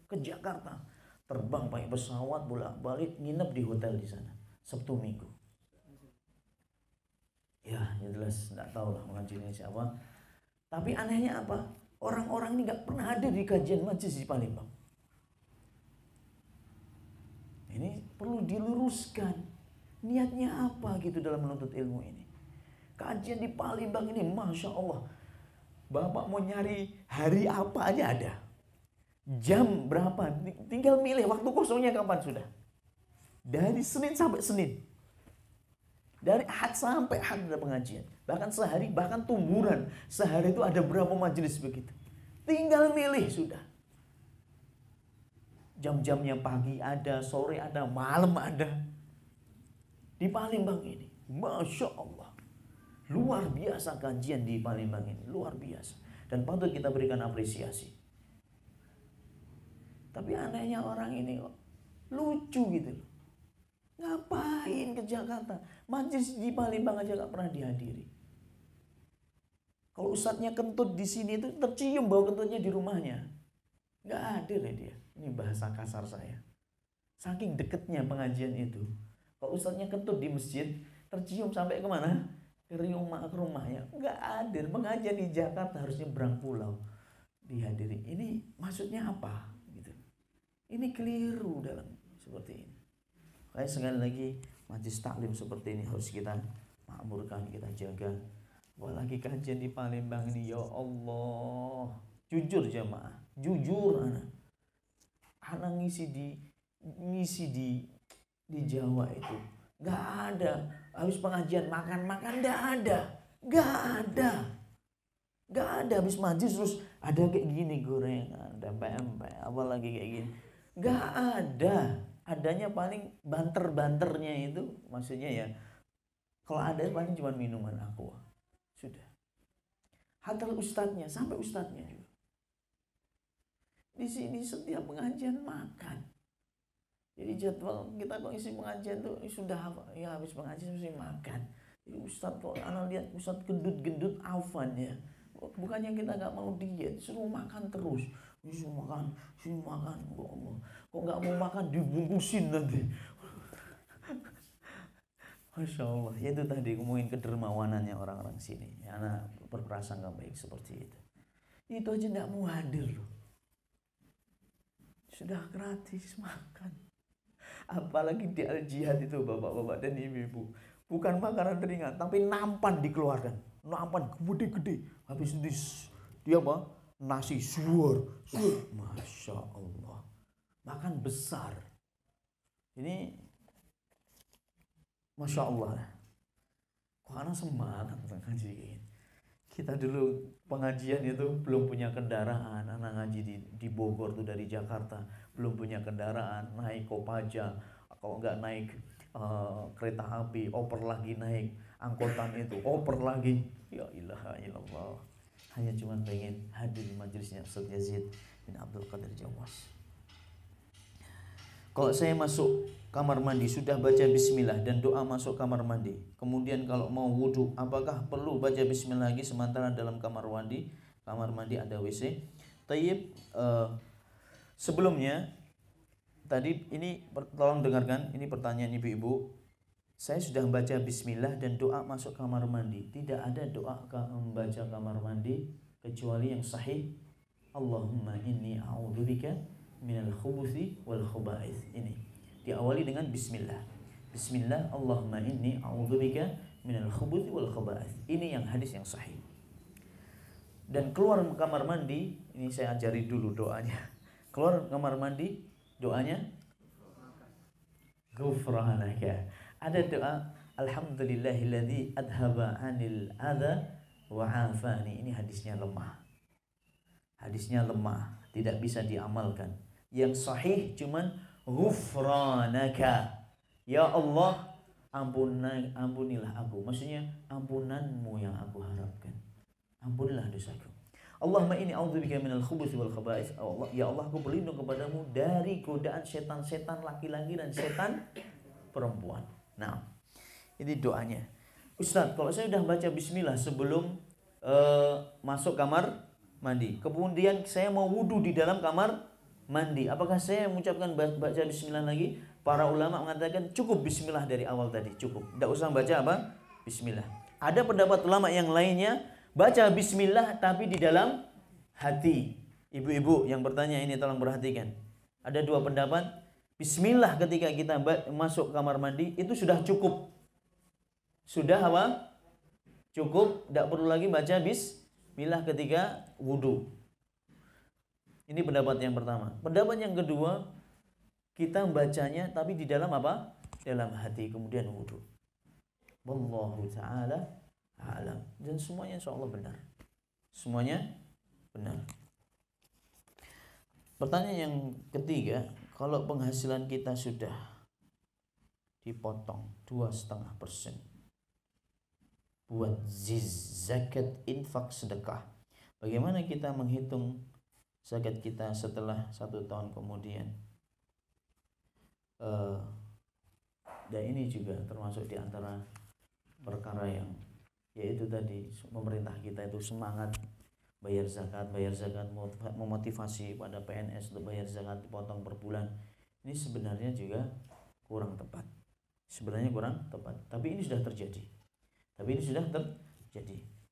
ke Jakarta, terbang pakai pesawat bolak-balik, nginep di hotel di sana Sabtu Minggu. Ya, yang jelas nggak tahu lah pengajiannya siapa. Tapi anehnya apa? Orang-orang ini nggak pernah hadir di kajian majelis di Palembang. Ini perlu diluruskan. Niatnya apa gitu dalam menuntut ilmu ini? Kajian di Palembang ini, masya Allah. Bapak mau nyari hari apa aja ada. Jam berapa? Tinggal milih waktu kosongnya kapan sudah. Dari Senin sampai Senin. Dari Ahad sampai Ahad ada pengajian. Bahkan sehari, bahkan tumburan. Sehari itu ada berapa majelis begitu. Tinggal milih sudah. Jam-jamnya pagi ada, sore ada, malam ada. Di Palembang ini. Masya Allah. Luar biasa kajian di Palembang ini, luar biasa. Dan patut kita berikan apresiasi. Tapi anehnya orang ini kok lucu gitu. Ngapain ke Jakarta? Majelis di Palembang aja gak pernah dihadiri. Kalau ustadznya kentut di sini itu tercium bau kentutnya di rumahnya. Gak hadir ya dia. Ini bahasa kasar saya. Saking deketnya pengajian itu. Kalau ustadznya kentut di masjid, tercium sampai kemana? Ke rumahnya. Gak hadir. Pengajian di Jakarta harus nyebrang pulau dihadiri. Ini maksudnya apa? Gitu. Ini keliru dalam seperti ini. Kayak sekali lagi majelis taklim seperti ini harus kita makmurkan, kita jaga. Apalagi kajian di Palembang ini, ya Allah. Jujur jamaah, jujur anak ngisi di Jawa itu nggak ada. Habis pengajian makan nggak ada. Habis majelis terus ada kayak gini gorengan, ada pempek, apalagi kayak gini, nggak ada. Adanya paling banter-banternya itu, maksudnya ya, kalau ada paling cuma minuman aqua, sudah. Hatta ustadznya, sampai ustadznya juga. Di sini setiap pengajian makan. Jadi jadwal kita kok isi pengajian tuh sudah apa? Ya habis pengajian mesti makan. Jadi ustadz kok anak lihat ustadz gendut-gendut afan ya. Bukannya kita nggak mau diet, suruh makan terus. Suruh makan. Kok nggak mau makan dibungkusin nanti. Masya Allah. Ya itu tadi ngomongin kedermawanannya orang-orang sini. Ya, anak berprasangka baik seperti itu. Itu aja nggak mau hadir loh. Sudah gratis makan. Apalagi di Al-Jihad itu bapak-bapak dan ibu-ibu. Bukan makanan ringan, tapi nampan dikeluarkan. Nampan gede-gede. Habis itu dia apa? Nasi suar. Masya Allah. Makan besar. Ini Masya Allah. Kok anak semangat ngaji ini. Kita dulu pengajian itu belum punya kendaraan. Anak ngaji di Bogor tuh dari Jakarta. Belum punya kendaraan. Naik Kopaja. Kalau nggak naik kereta api, oper lagi naik angkutan itu, oper lagi. Ya ilaha illallah. Hanya cuma pengen hadir di majelisnya Ustaz Yazid bin Abdul Qadir Jawas. Kalau saya masuk kamar mandi sudah baca bismillah dan doa masuk kamar mandi. Kemudian kalau mau wudhu, apakah perlu baca bismillah lagi sementara dalam kamar mandi? Kamar mandi ada WC. Tayyib, sebelumnya tadi ini tolong dengarkan, ini pertanyaan ibu-ibu. Saya sudah baca bismillah dan doa masuk kamar mandi. Tidak ada doa membaca kamar mandi kecuali yang sahih. Allahumma inni a'udzubika minal khubuthi wal khaba'ith. Ini diawali dengan bismillah. Bismillah, Allahumma inni a'udzubika minal khubuthi wal khaba'ith. Ini yang hadis yang sahih. Dan keluar kamar mandi, ini saya ajari dulu doanya. Keluar kamar mandi, doanya ghufranaka. Ada doa alhamdulillahilladzi adhaba 'anil adza wa 'afani. Ini hadisnya lemah. Hadisnya lemah, tidak bisa diamalkan. Yang sahih cuman ghufranaka. Ya Allah, ampunilah aku. Maksudnya ampunanmu yang aku harapkan. Ampunilah dosaku. Allahumma inni a'udzubika minal khubuthi wal khaba'ith. Ya Allah, aku berlindung kepadamu dari godaan setan-setan laki-laki dan setan perempuan. Nah, ini doanya. Ustaz, kalau saya sudah baca bismillah sebelum masuk kamar mandi, kemudian saya mau wudhu di dalam kamar mandi, apakah saya mengucapkan baca bismillah lagi? Para ulama mengatakan cukup bismillah dari awal tadi, cukup. Tidak usah baca apa? Bismillah. Ada pendapat ulama yang lainnya, baca bismillah tapi di dalam hati. Ibu-ibu yang bertanya ini tolong perhatikan. Ada dua pendapat. Bismillah ketika kita masuk kamar mandi itu sudah cukup. Sudah apa? Cukup, tidak perlu lagi baca bismillah ketika wudhu. Ini pendapat yang pertama. Pendapat yang kedua, kita bacanya tapi di dalam apa? Dalam hati, kemudian wudhu. Wallahu ta'ala a'lam. Dan semuanya insyaallah benar. Semuanya benar. Pertanyaan yang ketiga, kalau penghasilan kita sudah dipotong 2,5%, buat zakat, infak, sedekah. Bagaimana kita menghitung zakat kita setelah 1 tahun kemudian? Dan ini juga termasuk di antara perkara yang, yaitu tadi pemerintah kita itu semangat bayar zakat, memotivasi pada PNS untuk bayar zakat dipotong per bulan. Ini sebenarnya juga kurang tepat. Tapi ini sudah terjadi.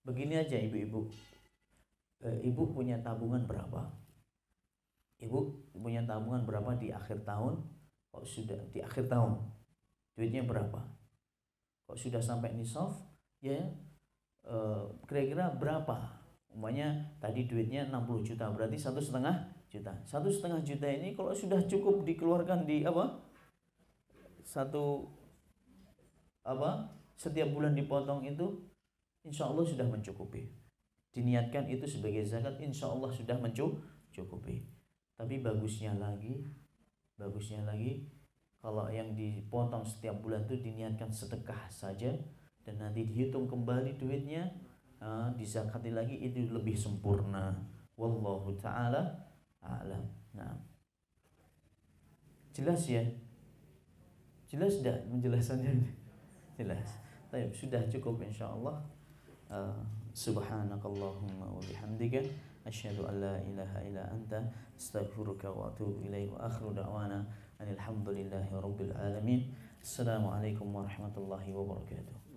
Begini aja ibu-ibu. Ibu punya tabungan berapa? Di akhir tahun? Kok sudah di akhir tahun duitnya berapa? Kok sudah sampai nisab? Ya, kira-kira berapa? Umpamanya tadi duitnya 60 juta, berarti 1,5 juta. 1,5 juta ini kalau sudah cukup dikeluarkan di setiap bulan dipotong itu, insya Allah sudah mencukupi. Diniatkan itu sebagai zakat, insya Allah sudah mencukupi. Tapi bagusnya lagi kalau yang dipotong setiap bulan itu diniatkan sedekah saja, dan nanti dihitung kembali duitnya, dizakati lagi, itu lebih sempurna. Wallahu ta'ala a'lam. Nah, jelas ya? Jelas tidak penjelasannya? Jelas. Baik, sudah cukup insyaallah. Subhanakallahumma wa bihamdika asyhadu an la ilaha illa anta astaghfiruka wa atubu ilaik. Wa akhiru da'wana alhamdulillahi rabbil alamin. Assalamualaikum warahmatullahi wabarakatuh.